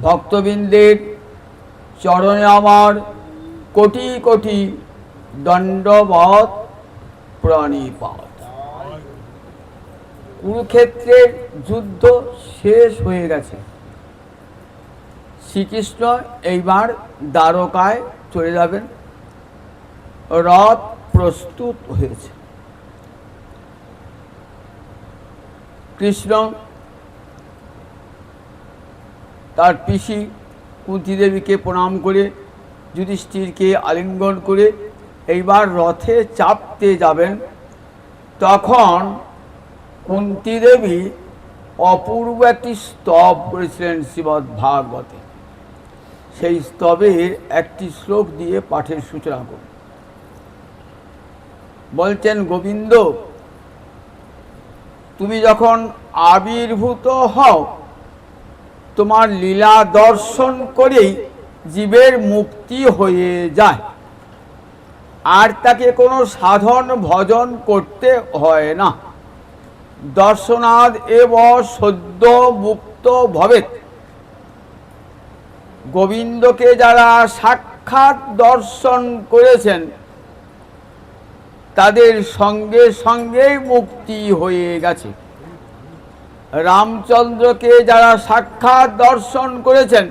ভক্তবৃন্দের চরণে আমার কোটি কোটি দণ্ডবৎ প্রণিপাত। কুরুক্ষেত্রের যুদ্ধ শেষ হয়ে গেছে। শ্রীকৃষ্ণ এইবার দ্বারকায় চলে যাবেন। রথ প্রস্তুত হয়েছে। কৃষ্ণ তার পিসি কুন্তী দেবীকে প্রণাম করে, যুধিষ্ঠিরকে আলিঙ্গন করে এইবার রথে চাপতে যাবেন। তখন কুন্তী দেবী অপূর্ব একটি স্তব করেছিলেন শ্রীমদ্ ভাগবতে। সেই স্তবের একটি শ্লোক দিয়ে পাঠের সূচনা করুন। বলছেন, গোবিন্দ, তুমি যখন আবির্ভূত হও, তোমার লীলা দর্শন করেই জীবের মুক্তি হয়ে যায়, আর তাকে কোনো সাধন ভজন করতে হয় না। দর্শনাদ এব সদ্য মুক্ত ভবেৎ। গোবিন্দকে যারা সাক্ষাৎ দর্শন করেছেন তাদের সঙ্গে সঙ্গেই মুক্তি হয়ে গেছে। রামচন্দ্রকে যারা সাক্ষাৎ দর্শন করেছেন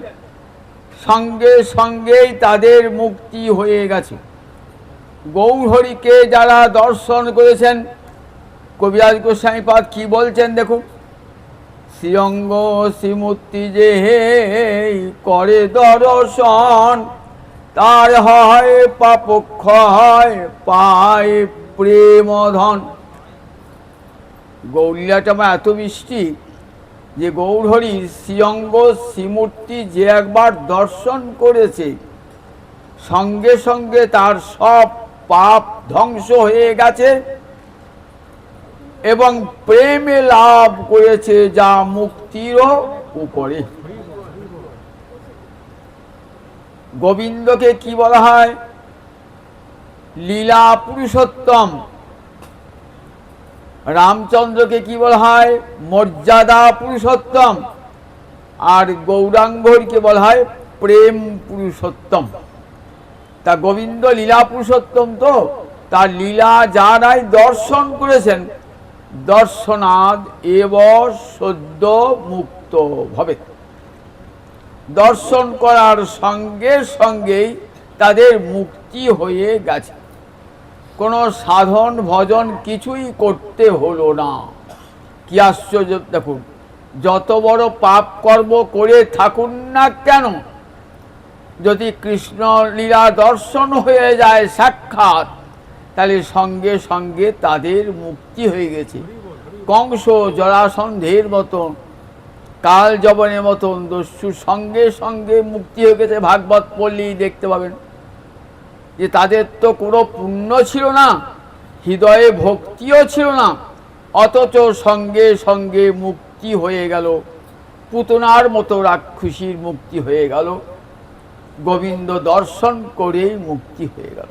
সঙ্গে সঙ্গেই তাদের মুক্তি হয়ে গেছে। গৌরহরিকে যারা দর্শন করেছেন, কবিরাজ গোস্বামীপাদ কি বলছেন দেখুন, শ্রীঅঙ্গ শ্রীমূর্তি যে করে দর্শন, তার হয় পাপক্ষয় পায় প্রেমধন। গৌরলীলাটা আমার এত মিষ্টি যে গৌরহরির শ্রীঅঙ্গ শ্রীমূর্তি যে একবার দর্শন করেছে সঙ্গে সঙ্গে তার সব পাপ ধ্বংস হয়ে গেছে এবং প্রেমে লাভ করেছে যা মুক্তিরও উপরে। গোবিন্দকে কি বলা হয়? লীলা পুরুষোত্তম। রামচন্দ্রকে কি বলা হয়? মর্যাদা পুরুষোত্তম। আর গৌরাঙ্গকে বলা হয় প্রেম পুরুষোত্তম। তা গোবিন্দ লীলা পুরুষোত্তম, তো তার লীলা যারাই দর্শন করেছেন, দর্শনাদ এব সদ্য মুক্ত ভবে। দর্শন করার সঙ্গে সঙ্গেই তাদের মুক্তি হয়ে গেছে। কোনো সাধন ভজন কিছুই করতে হলো না। কি আশ্চর্য দেখুন, যত বড় পাপ কর্ম করে থাকুন না কেন, যদি কৃষ্ণ লীলা দর্শন হয়ে যায় সাক্ষাৎ, তাহলে সঙ্গে সঙ্গে তাদের মুক্তি হয়ে গেছে। কংস জরাসন্ধের মতন, কাল যবনের মতন দস্যুর সঙ্গে সঙ্গে মুক্তি হয়ে গেছে। ভাগবত পড়লেই দেখতে পাবেন যে তাদের তো কোনো পুণ্য ছিল না, হৃদয়ে ভক্তিও ছিল না, অথচ সঙ্গে সঙ্গে মুক্তি হয়ে গেল। পুতনার মতো রাক্ষসীর মুক্তি হয়ে গেল, গোবিন্দ দর্শন করেই মুক্তি হয়ে গেল।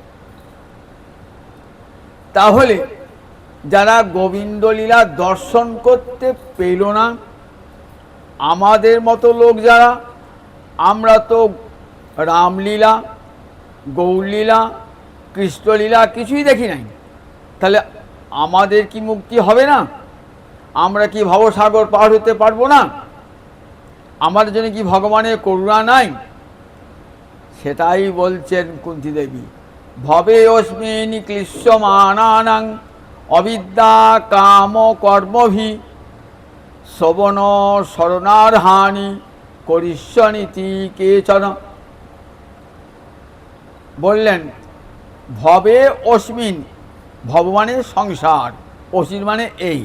তাহলে যারা গোবিন্দ লীলা দর্শন করতে পেল না, আমাদের মতো লোক যারা, আমরা তো রামলীলা, গৌরলীলা, কৃষ্ণলীলা কিছুই দেখি নাই, তাহলে আমাদের কি মুক্তি হবে না? আমরা কি ভবসাগর পার হতে পারবো না? আমাদের জন্য কি ভগবানের করুণা নাই? সেটাই বলছেন কুন্তী দেবী, ভবে অস্মিন ক্লিশ্যমানানাং অবিদ্যা কাম কর্মভি শ্রবণ শরণার্হানি করিষ্যনীতি কেচন। বললেন ভবে অস্মিন, ভব মানে সংসার, অস্মিন মানে এই,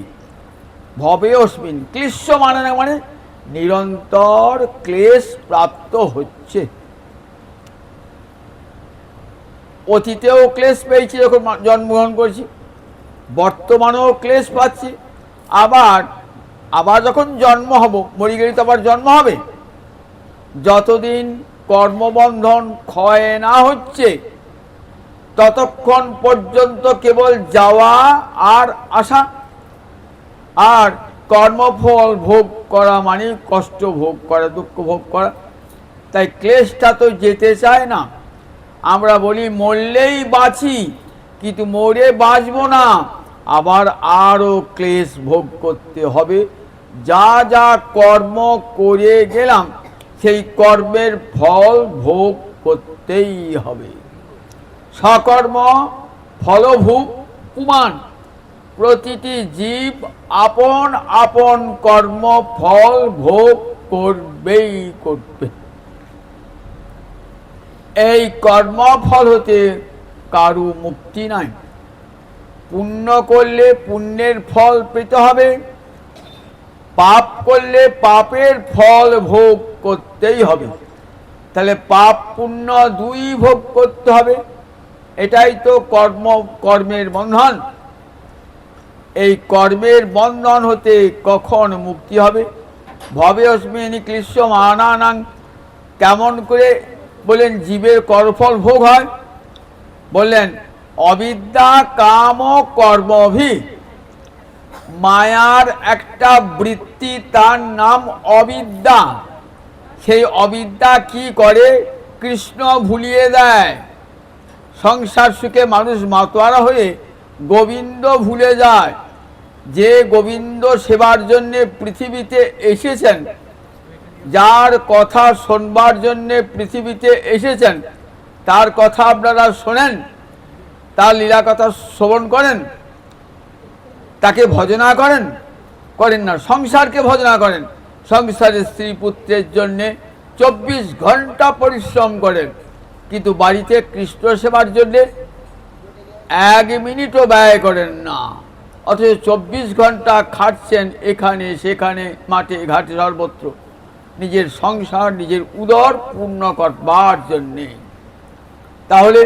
ভবে অস্মিন ক্লিশ্যমানানাং মানে নিরন্তর ক্লেশ প্রাপ্ত হচ্ছে। অতীতেও ক্লেশ পেয়েছি যখন জন্মগ্রহণ করছি, বর্তমানেও ক্লেশ পাচ্ছি, আবার যখন জন্ম হব, মরে গেলে তো আবার জন্ম হবে। যতদিন কর্মবন্ধন ক্ষয় না হচ্ছে ততক্ষণ পর্যন্ত কেবল যাওয়া আর আসা। আর কর্মফল ভোগ করা মানে কষ্ট ভোগ করা, দুঃখ ভোগ করা। তাই ক্লেশটা তো যেতে চায় না। আমরা বলি মরলেই বাঁচি, কিন্তু মরে বাঁচবো না, আবার আরও ক্লেশ ভোগ করতে হবে। যা যা কর্ম করে গেলাম সেই কর্মের ফল ভোগ করতেই হবে। সকর্ম ফলভোগ পুমান, প্রতিটি জীব আপন আপন কর্ম ফল ভোগ করবেই করবে। এই কর্মফল হতে কারু মুক্তি নাই। পুণ্য করলে পুণ্যের ফল পেতে হবে, পাপ করলে পাপের ফল ভোগ করতেই হবে। তাহলে পাপ পুণ্য দুই ভোগ করতে হবে, এটাই তো কর্মের বন্ধন। এই কর্মের বন্ধন হতে কখন মুক্তি হবে? ভবে অস্মিনি ক্লিশ্য মানানাং, কেমন করে বলেন জীবের কর্মফল ভোগ হয়? বললেন অবিদ্যা কাম কর্মভি, মায়ার একটা বৃত্তি, তার নাম অবিদ্যা। সেই অবিদ্যা কি করে? কৃষ্ণ ভুলিয়ে দেয়। সংসার সুখে মানুষ মাতোয়ারা হয়ে গোবিন্দ ভুলে যায়। যে গোবিন্দ সেবার জন্য পৃথিবীতে এসেছেন, যার কথা শোনবার জন্য পৃথিবীতে এসেছেন, তার কথা আপনারা শোনেন, তার লীলা কথা শ্রবণ করেন, তাকে ভজনা করেন? করেন না। সংসারকে ভজনা করেন, সংসারের স্ত্রী পুত্রের জন্যে 24 ঘন্টা পরিশ্রম করেন, কিন্তু বাড়িতে কৃষ্ণ সেবার জন্যে 1 মিনিটও ব্যয় করেন না। অথচ 24 ঘন্টা খাটছেন এখানে সেখানে, মাঠে ঘাটে সর্বত্র, নিজের সংসার, নিজের উদর পূর্ণ করবার জন্যে। তাহলে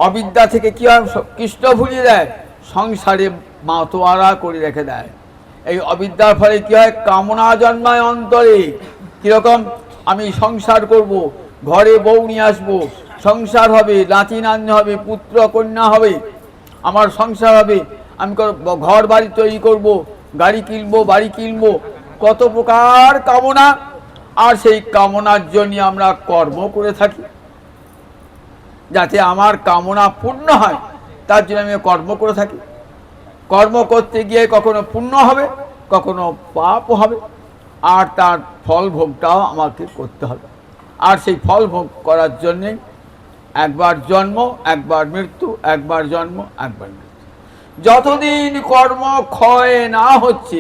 অবিদ্যা থেকে কি হয়? কৃষ্ণ ভুলিয়ে দেয়, সংসারে মাতোয়ারা করে রেখে দেয়। এই অবিদ্যার ফলে কি হয়? কামনা জন্মায় অন্তরে। কিরকম? আমি সংসার করব, ঘরে বউ নিয়ে আসবো, সংসার হবে, নাতি নাতনি হবে, পুত্র কন্যা হবে, আমার সংসার হবে, আমি ঘর বাড়ি তৈরি করব, গাড়ি কিনবো, বাড়ি কিনবো, কত প্রকার কামনা। আর সেই কামনার জন্য আমরা কর্ম করে থাকি, যাতে আমার কামনা পূর্ণ হয়, তার জন্য আমি কর্ম করে থাকি। কর্ম করতে গিয়ে কখনো পুণ্য হবে, কখনো পাপ হবে, আর তার ফল ভোগটাও আমাকে করতে হবে। আর সেই ফল ভোগ করার জন্যে একবার জন্ম, একবার মৃত্যু, একবার জন্ম, একবার মৃত্যু। যতদিন কর্ম ক্ষয় না হচ্ছে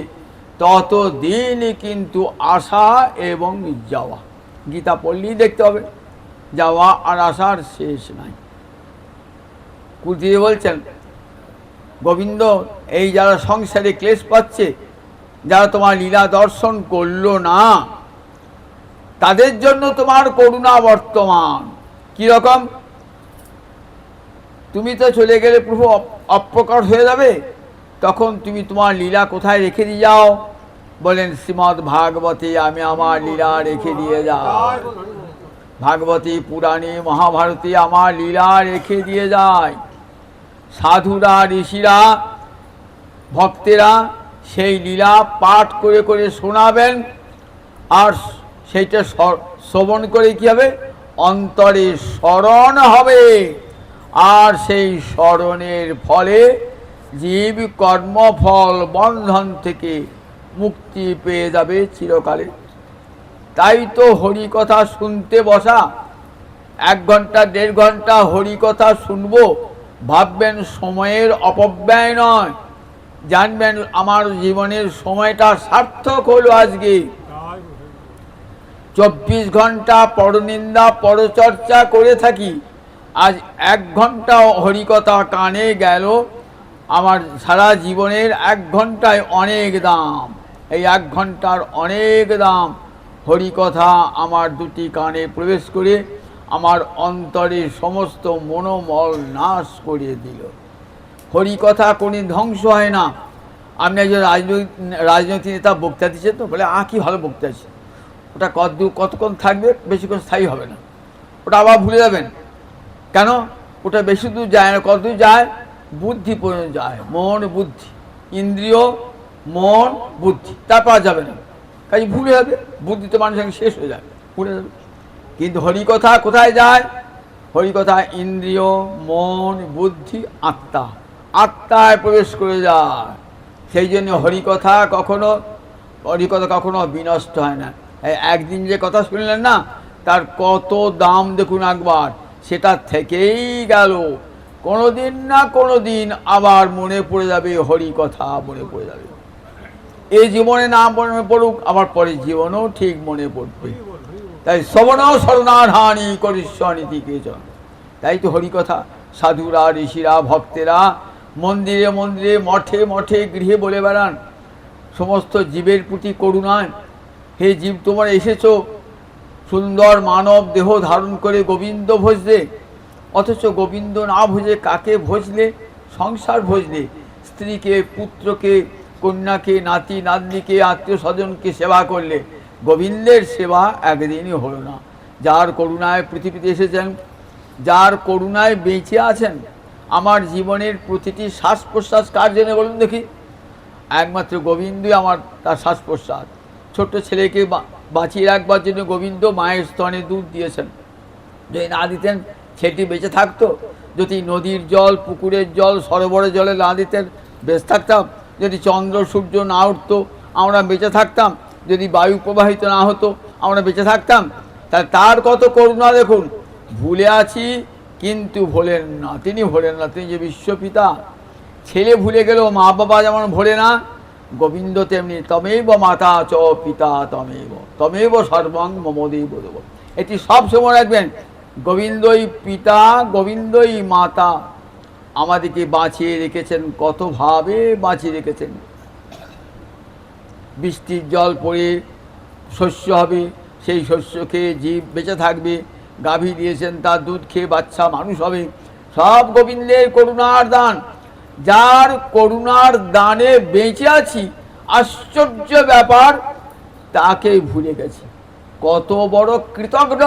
ততদিন কিন্তু আসা এবং যাওয়া। গীতা পড়লেই দেখতে হবে, যাওয়া আর আসার শেষ নাই। কুলদেব বলছেন, গোবিন্দ এই যারা সংসারে ক্লেশ পাচ্ছে, যারা তোমার লীলা দর্শন করলো না, তাদের জন্য তোমার করুণা বর্তমান। কিরকম? তুমি তো চলে গেলে প্রভু অপ্রকট হয়ে যাবে, তখন তুমি তোমার লীলা কোথায় রেখে দিয়ে যাও? বলেন শ্রীমদ্ ভাগবতে আমি আমার লীলা রেখে দিয়ে যাই। ভাগবতী পুরাণে মহাভারতে আমার লীলা রেখে দিয়ে যায়। সাধুরা, ঋষিরা, ভক্তেরা সেই লীলা পাঠ করে করে শোনাবেন, আর সেইটা শ্রবণ করে কি হবে? অন্তরে স্মরণ হবে, আর সেই স্মরণের ফলে জীব কর্মফল বন্ধন থেকে মুক্তি পেয়ে যাবে চিরকালে। তাই তো হরিকথা শুনতে বসা, 1 ঘন্টা 1.5 ঘন্টা হরিকথা শুনবো, ভাববেন সময়ের অপব্যয় নয়, জানবেন আমার জীবনের সময়টা সার্থক হলো আজকে। 24 ঘন্টা পরনিন্দা পরচর্চা করে থাকি, আজ 1 ঘন্টা হরিকথা কানে গেল, আমার সারা জীবনের 1 ঘন্টায় অনেক দাম। এই 1 ঘন্টার অনেক দাম। হরিকথা আমার দুটি কানে প্রবেশ করে আমার অন্তরে সমস্ত মনোমল নাশ করিয়ে দিল। হরিকথা কোনো ধ্বংস হয় না। আপনি একজন রাজনৈতিক নেতা বক্তা দিচ্ছে, তো বলে কি ভালো বক্তা আছে, ওটা কতক্ষণ থাকবে, বেশিক্ষণ স্থায়ী হবে না, ওটা আবার ভুলে যাবেন। কেন? ওটা বেশি দূর যায় না। কত দূর যায়? বুদ্ধি পর্যন্ত যায়। মন, বুদ্ধি, ইন্দ্রিয় মন, বুদ্ধি, তারপর আর যাবে না। কাজে ভুলে যাবে, বুদ্ধি তো মানুষের সঙ্গে শেষ হয়ে যাবে, ভুলে যাবে। কিন্তু হরিকথা কোথায় যায়? হরিকথা ইন্দ্রিয়, মন, বুদ্ধি, আত্মা, আত্মায় প্রবেশ করে যায়। সেই জন্য হরিকথা কখনো বিনষ্ট হয় না। এই একদিন যে কথা শুনলেন না, তার কত দাম দেখুন একবার, সেটা থেকেই গেল। কোনোদিন না কোনোদিন আবার মনে পড়ে যাবে, হরিকথা মনে পড়ে যাবে। এই জীবনে না মনে পড়ুক, আবার পরের জীবনেও ঠিক মনে পড়বে। তাই শ্রবণ শরণার্হানি করিষ্যনীতি কেচন। তাই তো হরিকথা সাধুরা, ঋষিরা, ভক্তেরা মন্দিরে মন্দিরে, মঠে মঠে, গৃহে বলে বেড়ান সমস্ত জীবের প্রতি করুণায়। হে জীব, তোমরা এসেছো সুন্দর মানব দেহ ধারণ করে গোবিন্দ ভজলে, অথচ গোবিন্দ না ভজে কাকে ভজলে? সংসার ভজলে, স্ত্রীকে, পুত্রকে, কন্যাকে, নাতি নাতনিকে, আত্মীয় স্বজনকে সেবা করলে। গোবিন্দের সেবা একদিনই হলো না। যার করুণায় পৃথিবীতে এসেছেন, যার করুণায় বেঁচে আছেন, আমার জীবনের প্রতিটি শ্বাস প্রশ্বাস কার জন্য বলুন দেখি? একমাত্র গোবিন্দই আমার তার শ্বাস প্রশ্বাস। ছোট্ট ছেলেকে বাঁচিয়ে রাখবার জন্য গোবিন্দ মায়ের স্তনে দুধ দিয়েছেন। যদি না দিতেন ছেলেটি বেঁচে থাকতো? যদি নদীর জল, পুকুরের জল, সরোবরের জলে না দিতেন বেঁচে থাকতাম? যদি চন্দ্র সূর্য না উঠতো আমরা বেঁচে থাকতাম? যদি বায়ু প্রবাহিত না হতো আমরা বেঁচে থাকতাম? তার কত করুণা দেখুন। ভুলে আছি কিন্তু ভোলেন না, তিনি ভোলেন না, তিনি যে বিশ্বপিতা। ছেলে ভুলে গেলেও মা বাবা যেমন ভোলে না, গোবিন্দ তেমনি। তমেব মাতা চ পিতা তমেব সর্বং মম দেব দেব। এটি সব সময় রাখবেন, গোবিন্দই পিতা, গোবিন্দই মাতা। আমাদেরকে বাঁচিয়ে রেখেছেন, কতভাবে বাঁচিয়ে রেখেছেন। বৃষ্টির জল পড়ে শস্য হবে, সেই শস্য খেয়ে জীব বেঁচে থাকবে। গাভী দিয়েছেন, তার দুধ খেয়ে বাচ্চা মানুষ হবে। সব গোবিন্দের করুণার দান। যার করুণার দানে বেঁচে আছি, আশ্চর্য ব্যাপার, তাকে ভুলে গেছি। কত বড় কৃতজ্ঞ,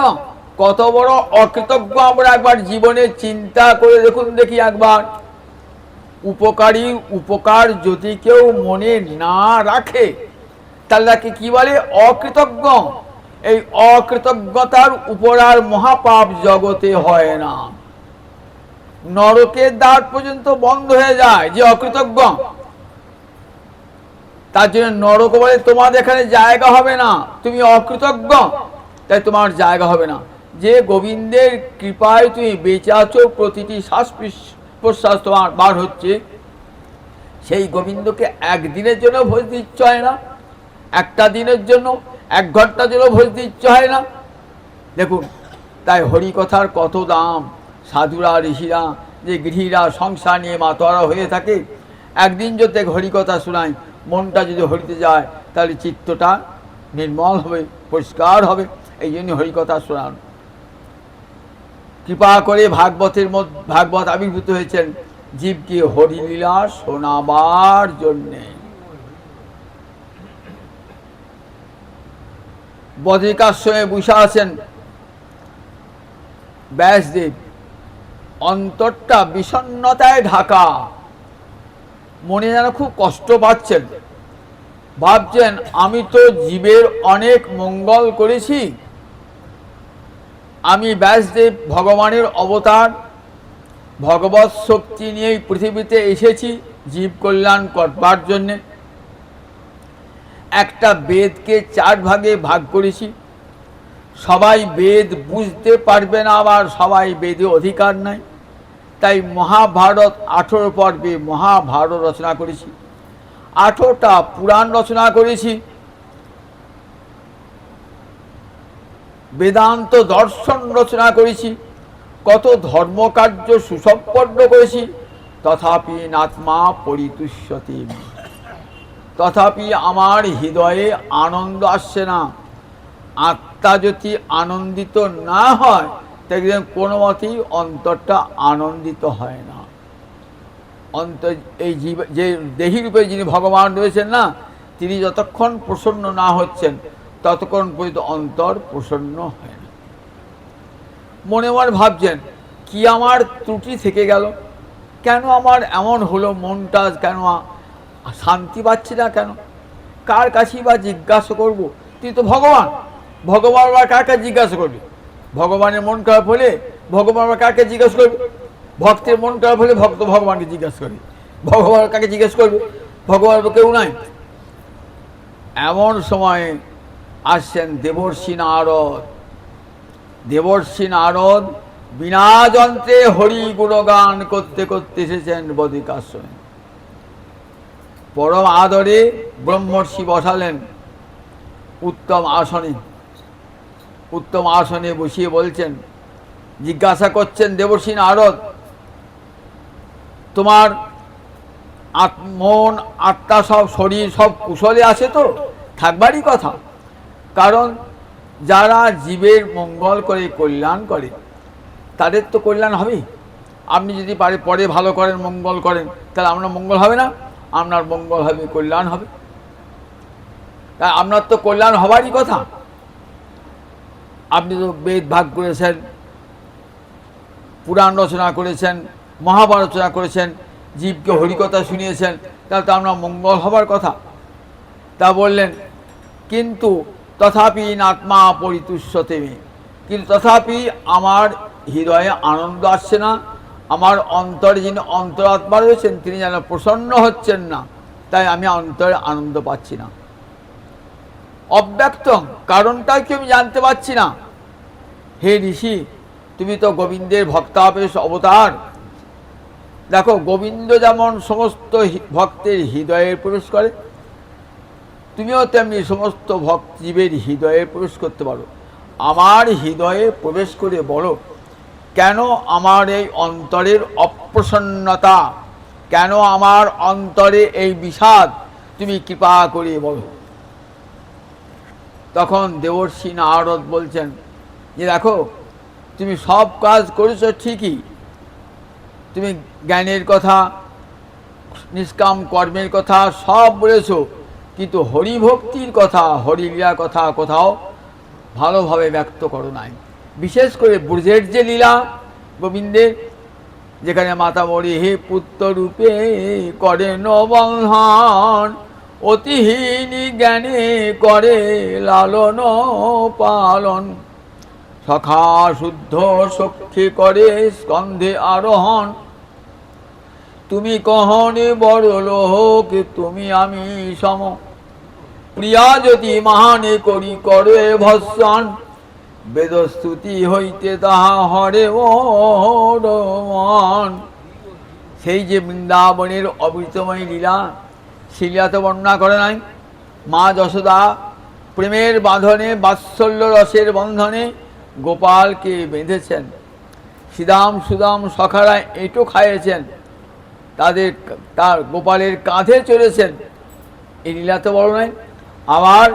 কত বড় অকৃতজ্ঞ আমরা একবার জীবনে চিন্তা করে দেখুন দেখি একবার। উপকারী উপকার যদি কেউ মনে না রাখে, তাহলে তাকে কি বলে? অকৃতজ্ঞ। এই অকৃতজ্ঞতার উপর আর মহাপাপ জগতে হয় না। নরকের দ্বার পর্যন্ত বন্ধ হয়ে যায় যে অকৃতজ্ঞ। তার জন্য নরক বলে তোমার এখানে জায়গা হবে না, তুমি অকৃতজ্ঞ, তাই তোমার জায়গা হবে না। যে গোবিন্দের কৃপায় তুমি বেঁচে আছো, প্রতিটি শ্বাস প্রশ্বাস তোমার বার হচ্ছে, সেই গোবিন্দকে একদিনের জন্য ভজতে ইচ্ছে হয় না? একটা দিনের জন্য, 1 ঘন্টার জন্য ভজতে ইচ্ছে হয় না? দেখুন, তাই হরিকথার কত দাম। সাধুরা, ঋষিরা, যে গৃহীরা সংসার নিয়ে মাতোয়ারা হয়ে থাকে, একদিন যদি হরিকথা শোনায়, মনটা যদি হরিতে যায়, তাহলে চিত্তটা নির্মল হবে, পরিষ্কার হবে। এই জন্য হরিকথা শোনান। কৃপা করে ভাগবত আবির্ভূত হয়েছেন জীবকে হরিলীলা শোনাবার জন্যে। বদ্রিকাশ্রমে বসে আছেন ব্যাসদেব, অন্তরটা বিষণ্ণতায় ঢাকা, মনে যেন খুব কষ্ট পাচ্ছেন। ভাবছেন, আমি তো জীবের অনেক মঙ্গল করেছি, আমি ব্যাসদেব ভগবানের অবতার, ভগবৎ শক্তি নিয়েই পৃথিবীতে এসেছি জীব কল্যাণ করবার জন্যে। একটা বেদকে 4 ভাগে ভাগ করেছি। সবাই বেদ বুঝতে পারবে না, আবার সবাই বেদে অধিকার নাই। তাই মহাভারত 18 পর্বে মহাভারত রচনা করেছি, 18টা পুরাণ রচনা করেছি, বেদান্ত দর্শন রচনা করেছি, কত ধর্মকার্য সুসম্পন্ন করেছি। তথাপি নাত্মা পরিতুষ্যতি, তথাপি আমার হৃদয়ে আনন্দ আসছে না। আত্মা যদি আনন্দিত না হয়, দেখবেন কোনো মতেই অন্তরটা আনন্দিত হয় না। অন্তর, এই জীব, যে দেহী রূপে যিনি ভগবান রয়েছেন না, তিনি যতক্ষণ প্রসন্ন না হচ্ছেন, ততক্ষণ পর্যন্ত অন্তর প্রসন্ন হয় না। মনে মনে ভাবছেন, কি আমার ত্রুটি থেকে গেল, কেন আমার এমন হলো, মনটা কেন শান্তি পাচ্ছি না কেন? কার কাছেই বা জিজ্ঞাসা করব? তুই তো ভগবান, ভগবান আবার কার কাছে জিজ্ঞাসা করবি? ভগবানের মন খারাপ হলে ভগবান আবার কাকে জিজ্ঞাসা করবে? ভক্তের মন খারাপ হলে ভক্ত ভগবানকে জিজ্ঞাসা করবে। ভগবান কাকে জিজ্ঞেস করবে? ভগবান কেউ নাই। এমন সময় আসছেন দেবর্ষি নারদ। দেবর্ষি নারদ বিনা যন্ত্রে হরি গুণগান করতে করতে এসেছেন বদ্রিকাশ্রমে। পরম আদরে ব্রহ্মর্ষি বসালেন উত্তম আসনে। উত্তম আসনে বসিয়ে বলছেন, জিজ্ঞাসা করছেন দেবর্ষি নারদ, তোমার মন আত্মা সব শরীর সব কুশলে আছে তো? থাকবারই কথা। কারণ যারা জীবের মঙ্গল করে কল্যাণ করে তাদের তো কল্যাণ হবেই। আপনি যদি পরে ভালো করেন, মঙ্গল করেন, তাহলে আপনার মঙ্গল হবে না? আপনার মঙ্গল হবে, কল্যাণ হবে। তাই আপনার তো কল্যাণ হবারই কথা। আপনি তো বেদ ভাগ করেছেন, পুরাণ রচনা করেছেন, মহাভারত রচনা করেছেন, জীবকে হরিকথা শুনিয়েছেন, তাহলে তো আপনার মঙ্গল হবার কথা। তা বললেন, কিন্তু তথাপি আত্মা পরিতুষ্যতে মে, কিন্তু তথাপি আমার হৃদয়ে আনন্দ আসছে না। আমার অন্তরে যিনি অন্তরাত্মা রয়েছেন তিনি যেন প্রসন্ন হচ্ছেন না, তাই আমি অন্তরে আনন্দ পাচ্ছি না। অব্যক্তম, কারণটাও কি আমি জানতে পারছি না। হে ঋষি, তুমি তো গোবিন্দের ভক্তাবেশ অবতার। দেখো, গোবিন্দ যেমন সমস্ত ভক্তের হৃদয়ে প্রবেশ করে, তুমিও তেমনি সমস্ত জীবের হৃদয়ে প্রবেশ করতে পারো। আমার হৃদয়ে প্রবেশ করে বলো, কেন আমার এই অন্তরের অপ্রসন্নতা, কেন আমার অন্তরে এই বিষাদ, তুমি কৃপা করে বলো। তখন দেবর্ষি নারদ বলছেন যে, দেখো, তুমি সব কাজ করেছো ঠিকই, তুমি জ্ঞানের কথা, নিষ্কাম কর্মের কথা সব বলেছ, কিন্তু হরিভক্তির কথা, হরিলীলার কথা কোথাও ভালোভাবে ব্যক্ত করো নাই। বিশেষ করে ব্রজের যে লীলা গোবিন্দের, যেখানে মাতা মরি হে পুত্র রূপে করেন বন্ধন, অতিহীন জ্ঞানে করে লালন পালন, সখা শুদ্ধ সখী করে স্কন্ধে আরোহণ, তুমি কহনে বড় লোক তুমি আমি সম, প্রিয়া যদি মহানে করি করে ভৎসন, বেদস্তুতি হইতে তাহা হরে মন। সেই যে বৃন্দাবনের অমৃতময় লীলা, সেই লীলা তো বর্ণনা করে নাই। মা যশোদা প্রেমের বাঁধনে, বাৎসল্য রসের বন্ধনে গোপালকে বেঁধেছেন। শ্রীদাম সুদাম সখারা এঁটো খাইয়েছেন, তার গোপালের কাঁধে চলেছেন। এই লীলা তো বড় নয়। আবার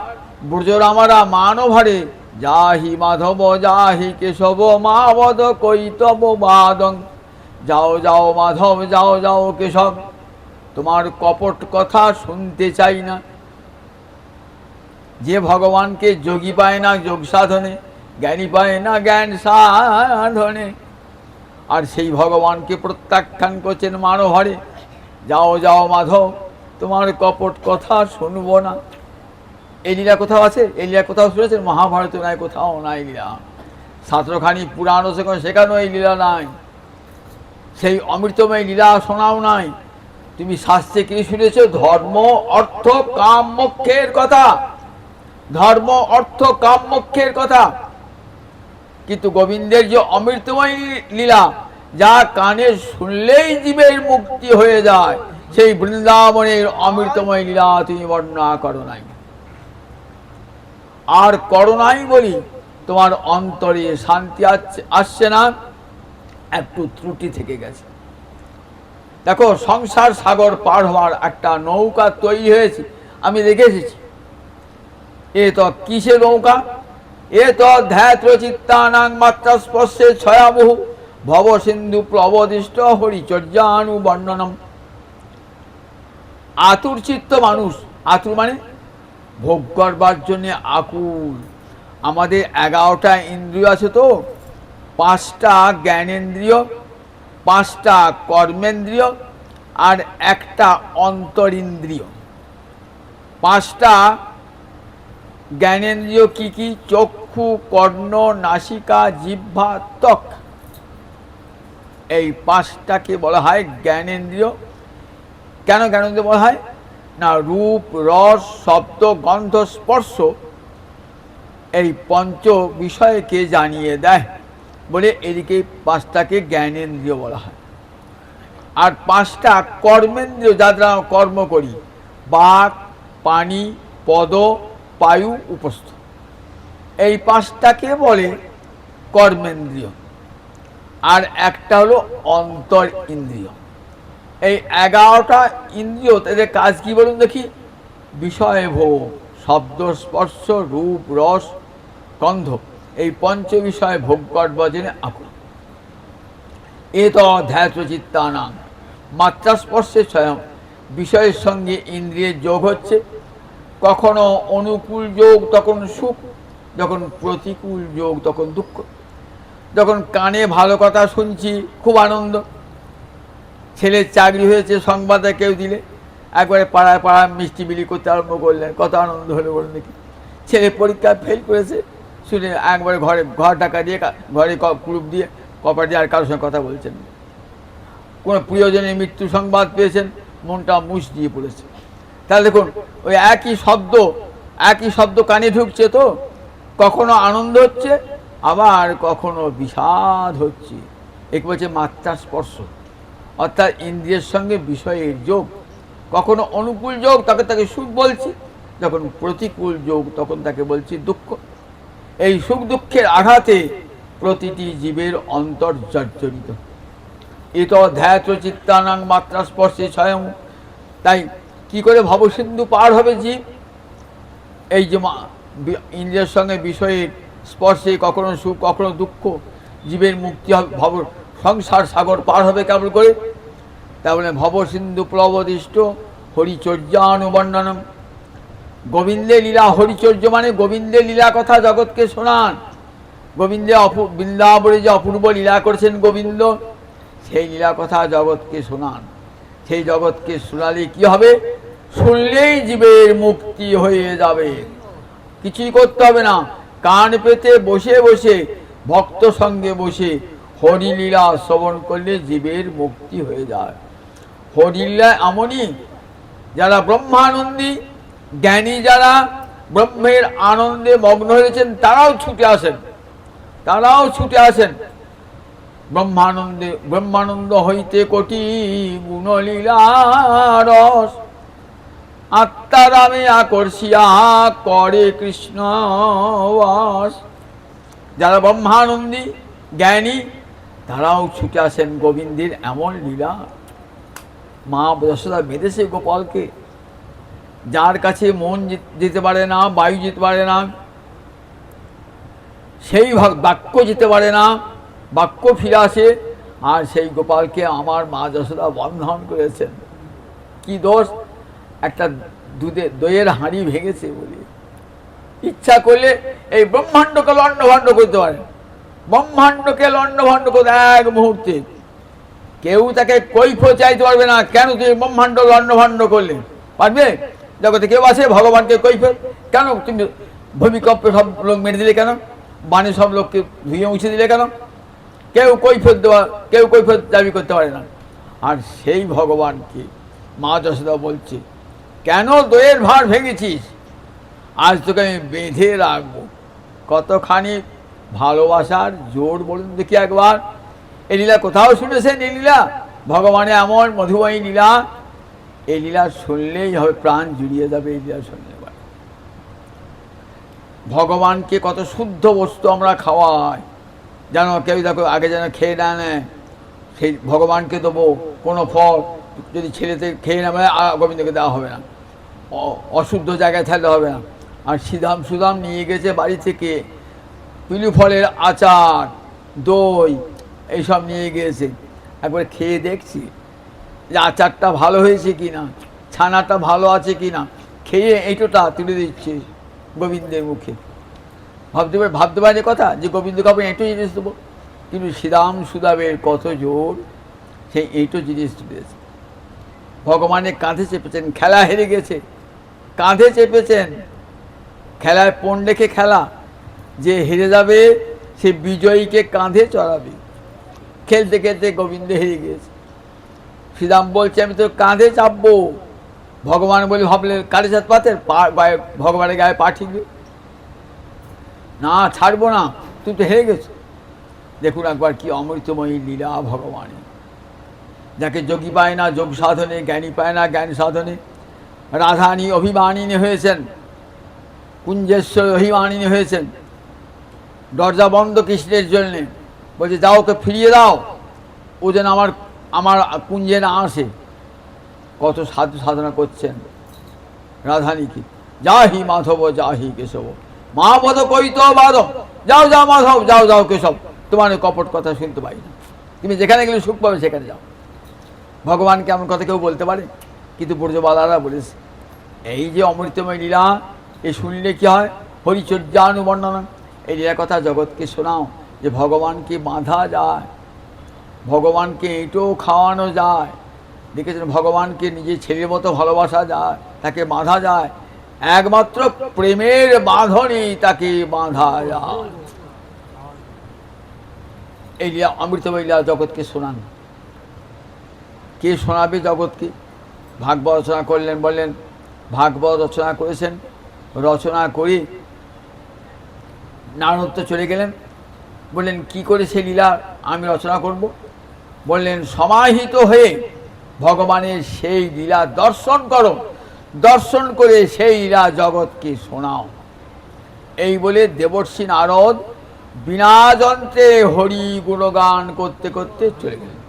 ব্রজরামারা মানভারে যাহি মাধব যাহি কেশব মাবদ কৈতব বাদং, যাও যাও মাধব যাও যাও কেশব, তোমার কপট কথা শুনতে চাই না। যে ভগবানকে যোগী পায় না যোগ সাধনে, জ্ঞানী পায় না জ্ঞান সাধনে, আর সেই ভগবানকে প্রত্যাখ্যান করছেন মানভারে, যাও যাও মাধব, তোমার কপট কথা শুনবো না। এই লীলা কোথাও আছে? এই লীলা কোথাও শুনেছেন? মহাভারত নাই, কোথাও নাই লীলা। ছাত্রখানি পুরাণ সেখানেও এই লীলা নাই। সেই অমৃতময় লীলা শোনাও নাই। তুমি শাস্ত্রে কি শুনেছ? ধর্ম অর্থ কাম মোক্ষের কথা, ধর্ম অর্থ কাম মোক্ষের কথা। কিন্তু গোবিন্দের যে অমৃতময় লীলা, যা কানে শুনলেই জীবের মুক্তি হয়ে যায়, সেই বৃন্দাবনের অমৃতময় লীলা তুমি বর্ণনা করো নাই। আর করো নাই বলি তোমার অন্তরে শান্তি আসছে না, একটু ত্রুটি থেকে গেছে। দেখো, সংসার সাগর পার হওয়ার একটা নৌকা তৈরি হয়েছে, আমি দেখে এসেছি। এ তো কিসের নৌকা? এ তো ধ্যাত্র চিত্তানাং মাত্রা স্পর্শে ছয়াবহু ভব সিন্ধু প্রবদিষ্ট হরিচর্যানু বর্ণনম। আতুর চিত্ত মানুষ, আতুর মানে ভোগ করবার জন্য আকুল। আমাদের 11টা ইন্দ্রিয় আছে তো, 5টা জ্ঞানেন্দ্রিয়, 5টা কর্মেন্দ্রিয়, আর একটা অন্তরিন্দ্রিয়। পাঁচটা জ্ঞানেন্দ্রিয় কি কি? চক্ষু, কর্ণ, নাসিকা, জিহ্বা, ত্বক। এই পাঁচটাকে বলা হয় জ্ঞানেন্দ্রিয়। কেন জ্ঞানেন্দ্রিয় বলা হয়? না, রূপ, রস, শব্দ, গন্ধ, স্পর্শ এই পঞ্চ বিষয়কে জানিয়ে দেয় বলে এদিকে পাঁচটাকে জ্ঞানেন্দ্রিয় বলা হয়। আর পাঁচটা কর্মেন্দ্রিয়, যা দ্বারা কর্ম করি, বাক, পানি, পদ, পায়ু, উপস্থ, এই পাঁচটাকে বলে কর্মেন্দ্রিয়। আর একটা হলো অন্তর ইন্দ্রিয়। এই 11টা ইন্দ্রিয়, তাদের কাজ কি বলুন দেখি? বিষয় ভোগ, শব্দ, স্পর্শ, রূপ, রস, গন্ধ, এই পঞ্চ বিষয় ভোগ করবার জন্য আকুল। এ তো ধ্যাত চিত্তানাং, মাত্রা স্পর্শে স্বয়ং বিষয়ের সঙ্গে ইন্দ্রিয়ের যোগ হচ্ছে। কখনো অনুকূল যোগ তখন সুখ, যখন প্রতিকূল যোগ তখন দুঃখ। যখন কানে ভালো কথা শুনছি খুব আনন্দ, ছেলের চাকরি হয়েছে সংবাদে কেউ দিলে, একবারে পাড়ায় পাড়ায় মিষ্টি বিলি করতে আরম্ভ করলেন, কত আনন্দ হলো বলুন দেখি। ছেলে পরীক্ষা ফেল করেছে শুনে একবারে ঘর টাকা দিয়ে, ঘরে কুলুপ দিয়ে, কপার দিয়ে আর কারোর সঙ্গে কথা বলছেন। কোনো প্রিয়জনের মৃত্যু সংবাদ পেয়েছেন, মনটা মুষ দিয়ে পড়েছে। তাহলে দেখুন, ওই একই শব্দ কানে ঢুকছে, তো কখনো আনন্দ হচ্ছে, আবার কখনো বিষাদ হচ্ছে। একে বলছে মাত্রা স্পর্শ, অর্থাৎ ইন্দ্রিয়ের সঙ্গে বিষয়ের যোগ। কখনো অনুকূল যোগ, তাকে সুখ বলছি, যখন প্রতিকূল যোগ তখন তাকে বলছি দুঃখ। এই সুখ দুঃখের আঘাতে প্রতিটি জীবের অন্তর জর্জরিত। এ তো ধ্যাত চিত্তানাং মাত্রা স্পর্শে স্বয়ং। তাই কি করে ভবসিন্ধু পার হবে জীব? এই যে ইন্দ্রিয়ের সঙ্গে বিষয়ের স্পর্শে কখনো সুখ কখনো দুঃখ, জীবের মুক্তি হবে, সংসার সাগর পার হবে কেমন করে? তাহলে ভবসিন্ধু প্লবদিষ্ট হরিচর্যানুবর্ণনম। গোবিন্দের লীলা, হরিচর্য মানে গোবিন্দের লীলা কথা জগৎকে শোনান। গোবিন্দে বৃন্দাবনে যে অপূর্ব লীলা করেছেন গোবিন্দ, সেই লীলা কথা জগৎকে শোনান। সেই জগৎকে শোনালে কি হবে? শুনলেই জীবের মুক্তি হয়ে যাবে, কিছুই করতে হবে না। কান পেতে বসে বসে, ভক্ত সঙ্গে বসে হরিলীলা শ্রবণ করলে জীবের মুক্তি হয়ে যায়। হরিলীলা এমনই, যারা ব্রহ্মানন্দী জ্ঞানী, যারা ব্রহ্মের আনন্দে মগ্ন হয়েছেন, তারাও ছুটে আসেন ব্রহ্মানন্দ হইতে কোটি গুণলীলা রস, আত্মারামে আকর্ষিয়া করে কৃষ্ণ বাস। যারা ব্রহ্মানন্দী জ্ঞানী, তারাও ছুটে আসেন গোবিন্দের এমন লীলা। মা যশোদা বেঁধেছে গোপালকে, যার কাছে মন যেতে পারে না, বায়ু যেতে পারে না, সেই বাক্য যেতে পারে না, বাক্য ফিরে আসে, আর সেই গোপালকে আমার মা যশোদা বন্ধন করেছেন। কি দোষ? একটা দইয়ের হাঁড়ি ভেঙেছে বলে ইচ্ছা করলে এই ব্রহ্মাণ্ডকে লণ্ডভণ্ড করতে পারে। ব্রহ্মাণ্ডকে লণ্ডভণ্ড করতে এক মুহূর্তে কেউ তাকে কৈফিয়ত চাইতে পারবে না। কেন তুমি ব্রহ্মাণ্ড লণ্ডভণ্ড করলে? পারবে? জগতে কেউ আছে ভগবানকে কৈফিয়ত? কেন তুমি ভূমিকম্পে সব লোক মেরে দিলে? কেন বানে সব লোককে ধুয়ে মুছে দিলে? কেন কেউ কৈফিয়ত দাবি করতে পারে না। আর সেই ভগবানকে মা যশোদা বলছে, কেন দইয়ের ভাঁড় ভেঙেছিস? আজ তোকে আমি বেঁধে রাখবো। কতখানি ভালোবাসার জোর বলুন দেখি একবার। এই লীলা কোথাও শুনেছেন? এই লীলা ভগবানের এমন মধুময়ী লীলা, এই লীলা শুনলেই হবে, প্রাণ জুড়িয়ে যাবে এই লীলা শুনলে। ভগবানকে কত শুদ্ধ বস্তু আমরা খাওয়াই, যেন কেউ দেখো আগে যেন খেয়ে না নেয়, সেই ভগবানকে দেবো। কোনো ফল যদি ছেলেতে খেয়ে নেবে, গোবিন্দকে দেওয়া হবে না, অশুদ্ধ জায়গায় থাকলে হবে না। আর সুদাম নিয়ে গেছে বাড়ি থেকে পিলু ফলের আচার, দই, এইসব নিয়ে গিয়েছে। একবার খেয়ে দেখছি যে আচারটা ভালো হয়েছে কি না, ছানাটা ভালো আছে কি না, খেয়ে এইটোটা তুলে দিচ্ছে গোবিন্দের মুখে। ভাবতে পারে কথা যে গোবিন্দকে আপনি এইটো জিনিস দেবো, কিন্তু সুদামের কত জোর, সেই এইটো জিনিস তুলেছে। ভগবানের কাঁধে চেপেছেন, খেলা হেরে গেছে, কাঁধে চেপেছেন। খেলায় পণ রেখে খেলা, যে হেরে যাবে সে বিজয়ীকে কাঁধে চড়াবে। খেলতে খেলতে গোবিন্দ হেরে গিয়েছে। শ্রীরাম বলছে আমি তোর কাঁধে চাপবো। ভগবান বলে ভাবলেন কারে চাপ পাতের ভগবানের গায়ে পা ঠিকবে না, ছাড়বো না, তুই তো হেরে গেছো। দেখুন একবার কি অমৃতময়ী লীলা ভগবানের। যাকে যোগী পায় না যোগ সাধনে, জ্ঞানী পায় না জ্ঞান সাধনে। রাধানী অভিমানিনী হয়েছেন, কুঞ্জেশ্বর অভিমানিনী হয়েছেন। দরজা বন্ধ কৃষ্ণের জন্যে, বলছে যাও ওকে ফিরিয়ে দাও, ও যেন আমার আমার কুঞ্জে না আসে। কত সাধু সাধনা করছেন রাধানীকে। যাহি মাধব যাহি কেশব মা পদ কৈত বাদব, যাও যাও মাধব, যাও যাও কেশব, তোমার কপট কথা শুনতে পাই না, তুমি যেখানে গেলে সুখ পাবে সেখানে যাও। ভগবানকে এমন কথা কেউ বলতে পারে? কিন্তু ব্রজবালারা বলেছে। এই যে অমৃতময় লীলা, এ শুনলে কি হয়? হরিচর্যানুবর্ণনা, এই লীলা কথা জগৎকে শোনাও যে ভগবানকে বাঁধা যায়, ভগবানকে এঁটো খাওয়ানো যায়। দেখেছেন ভগবানকে নিজের ছেলের মতো ভালোবাসা যায়, তাকে বাঁধা যায়। একমাত্র প্রেমের বাঁধনেই তাকে বাঁধা যায়। এই লীলা অমৃতময় লীলা জগৎকে শোনান। কে শোনাবে জগৎকে? ভাগবত রচনা করলেন, বললেন ভাগবত রচনা করেছেন, রচনা করে নারদ চলে গেলেন। বললেন কি করে সে লীলা আমি রচনা করব? বললেন সমাহিত হয়ে ভগবানের সেই লীলা দর্শন করো, দর্শন করে সেই লীলা জগৎকে শোনাও। এই বলে দেবর্ষি নারদ বিনা যন্ত্রে হরি গুণগান করতে করতে চলে গেলেন।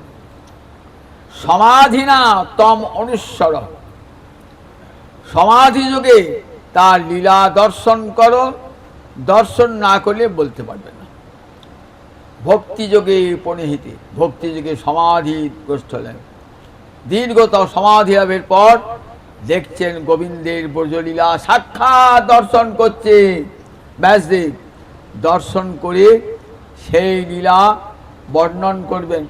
সমাধিনা তম অনুস্বর, সমাধি যুগে তার লীলা দর্শন করো, দর্শন না করলে বলতে পারবে না। ভক্তি যোগে পরিহিতে, ভক্তি যুগে সমাধিগ্রস্ত হলেন। দীর্ঘত সমাধি লাভের পর দেখছেন গোবিন্দের ব্রজলীলা সাক্ষাৎ দর্শন করছে ব্যাসদেব। দর্শন করে সেই লীলা বর্ণন করবেন।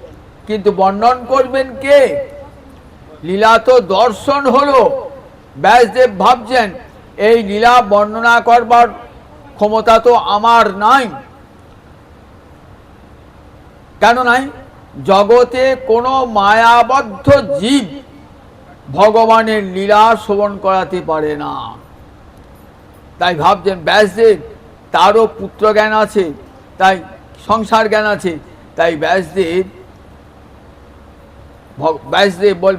কিন্তু বর্ণন করবেন কে? লীলা তো দর্শন হলো। ব্যাসদেব ভাবছেন এই লীলা বর্ণনা করবার ক্ষমতা তো আমার নাই। কেন নাই? জগতে কোনো মায়াবদ্ধ জীব ভগবানের লীলা শ্রবণ করাতে পারে না। তাই ভাবছেন ব্যাসদেব, তারও পুত্র জ্ঞান আছে, তাই সংসার জ্ঞান আছে, তাই ব্যাসদেব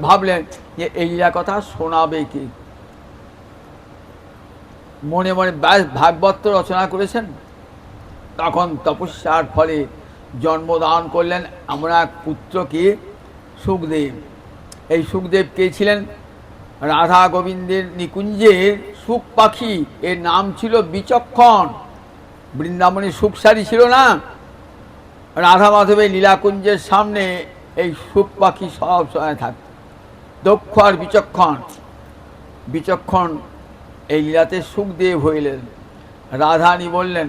ভাবলেন যে এই লীলা কথা শোনাবে কি। মনে মনে ভাগবত রচনা করেছেন। তখন তপস্যার ফলে জন্মদান করলেন এমন এক পুত্রকে, সুখদেব। এই সুখদেব কে ছিলেন? রাধা গোবিন্দের নিকুঞ্জের সুখ পাখি, এর নাম ছিল বিচক্ষণ। বৃন্দাবনে সুখসারি ছিল না, রাধা মাধবের লীলাকুঞ্জের সামনে এই সুখ পাখি সব সময় থাকত। দক্ষ আর বিচক্ষণ। বিচক্ষণ এই লীলাতে সুখদেব হইলেন। রাধানী বললেন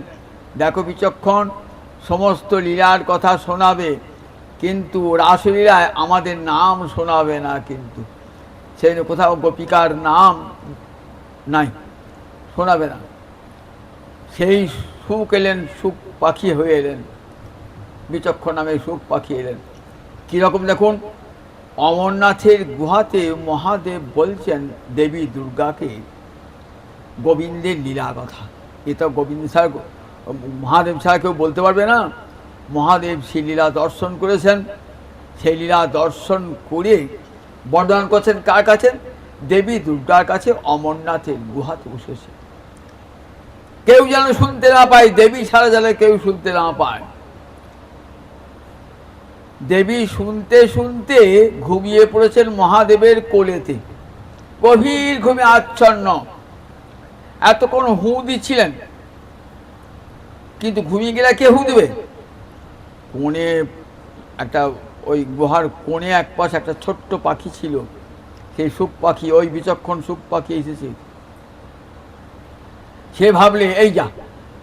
দেখো বিচক্ষণ, সমস্ত লীলার কথা শোনাবে, কিন্তু রাসলীলায় আমাদের নাম শোনাবে না। কিন্তু সেই কোথাও গোপিকার নাম নাই, শোনাবে না। সেই সুখ এলেন, সুখ পাখি হয়ে এলেন, বিচক্ষণ নামে সুখ পাখি এলেন। কীরকম দেখুন, অমরনাথের গুহাতে মহাদেব বলছেন দেবী দুর্গাকে গোবিন্দের লীলা কথা। এটা গোবিন্দ ছাড়া, মহাদেব ছাড়া কেউ বলতে পারবে না। মহাদেব সেই লীলা দর্শন করেছেন। সেই লীলা দর্শন করে বর্ণনা করছেন কার কাছে? দেবী দুর্গার কাছে, অমরনাথের গুহাতে বসেছে। কেউ যেন শুনতে না পায়, দেবী ছাড়া যেন কেউ শুনতে না পায়। দেবী শুনতে শুনতে ঘুমিয়ে পড়েছেন মহাদেবের কোলেতে, গভীর ঘুমে আচ্ছন্ন। এতক্ষণ হু দিচ্ছিলেন, কিন্তু ঘুমিয়ে গেলে কে হু দেবে? কোণে একটা, ওই গুহার কোণে এক পাশে একটা ছোট্ট পাখি ছিল, সেই সুখ পাখি, ওই বিচক্ষণ সুখ পাখি এসেছে। সে ভাবলে এই যা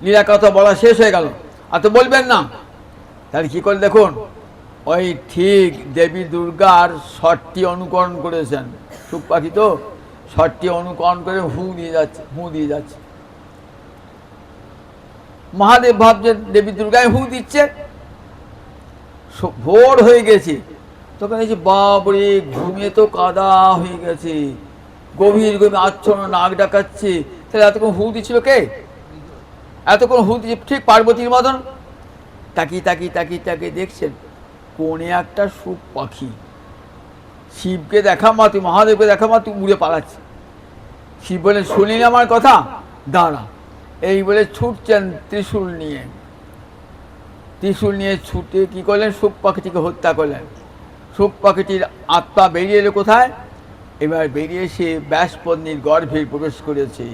লীলা কথা বলা শেষ হয়ে গেল, আর তো বলবেন না। তাহলে কি করে দেখুন, ওই ঠিক দেবী দুর্গার স্বরটি অনুকরণ করেছেন। সুখ পাখি তো ষটটি অনুকরণ করে হু দিয়ে যাচ্ছে। মহাদেব ভাবছেন দেবী দুর্গায় হু দিচ্ছে, ভোর হয়ে গেছে। তখন এই যে বাবরে, ঘুমিয়ে তো কাদা হয়ে গেছে, গভীর গভীর আচ্ছন্ন নাক ডাকাচ্ছে। তাহলে এতক্ষণ হু দিচ্ছিল কে? এতক্ষণ হু দিচ্ছে ঠিক পার্বতীর মতন। তাকিয়ে দেখছেন কোণে একটা সুখ পাখি শিবকে দেখা মাত্র, মহাদেবকে দেখা মাত্র উড়ে পালাচ্ছে। শিব বলে শুনিনি আমার কথা, দাঁড়া। এই বলে ছুটছেন ত্রিশূল নিয়ে ছুটে কি করলেন, সুখ পাখিটিকে হত্যা করলেন। সুখ পাখিটির আত্মা বেরিয়ে এলো কোথায়? এবার বেরিয়ে এসে ব্যাসপত্নীর গর্ভে প্রবেশ করেছে।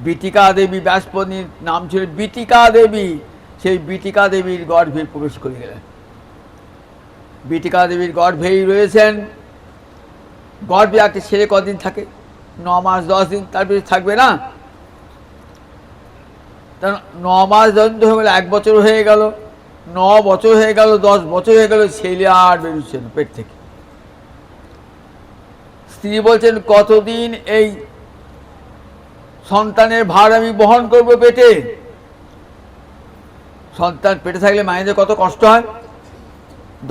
বিটিকা দেবী, ব্যাসপত্নীর নাম ছিল বিটিকা দেবী, সেই বিটিকা দেবীর গর্ভে প্রবেশ করে গেলেন। বিটিকা দেবীর গর্ভেই রয়েছেন। গর্ভে একটা ছেলে কদিন থাকে? 9 মাস 10 দিন, তারপরে থাকবে না। 9 মাস 10 দিন হয়ে গেল, 1 বছর হয়ে গেল, 9 বছর হয়ে গেল, 10 বছর হয়ে গেল, ছেলে আর বেরোচ্ছে না পেট থেকে। স্ত্রী বলছেন কতদিন এই সন্তানের ভার আমি বহন করবো পেটে? সন্তান পেটে থাকলে মায়েদের কত কষ্ট হয়।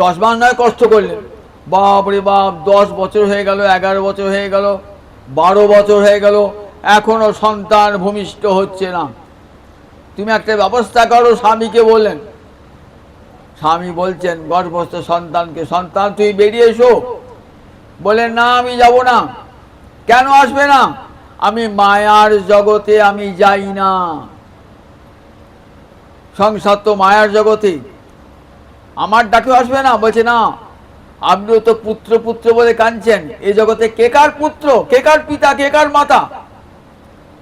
10 মাস নয় কষ্ট করলেন, বাপরে বাপ, 10 বছর হয়ে গেল, 11 বছর হয়ে গেল, 12 বছর হয়ে গেল, এখনো সন্তান ভূমিষ্ঠ হচ্ছে না। তুমি একটা ব্যবস্থা করো। স্বামীকে বললেন। স্বামী বলছেন গর্ভস্থ সন্তানকে, সন্তান তুই বেরিয়ে এসো। বলেন না, আমি যাব না। কেন আসবে না? আমি মায়ার জগতে আমি যাই না। সংসার তো মায়ার জগতে, আমার ডাকে আসবে না। বলছে না, আপনিও তো পুত্র পুত্র বলে কাঁদছেন, এই জগতে কে কার পুত্র, কে কার পিতা, কে কার মাতা?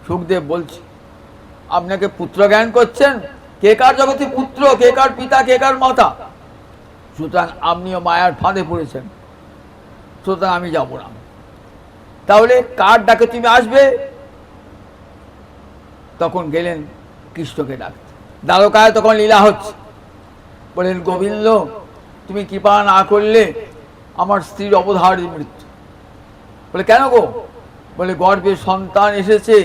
সুখদেব বলছে আপনাকে পুত্র জ্ঞান করছেন, কে কার জগতে পুত্র, কে কার পিতা, কে কার মাতা? সুতরাং আপনিও মায়ার ফাঁদে পড়েছেন, সুতরাং আমি যাব না। তাহলে কার ডাকে তুমি আসবে? তখন গেলেন কৃষ্ণকে ডাকতে। দ্বারকায় তখন লীলা হচ্ছে। বলেন গোবিন্দ, তুমি কৃপা না করলে আমার স্ত্রীর অবধারিত মৃত্যু। বলে কেন গো? বলে গর্ভে সন্তান এসেছে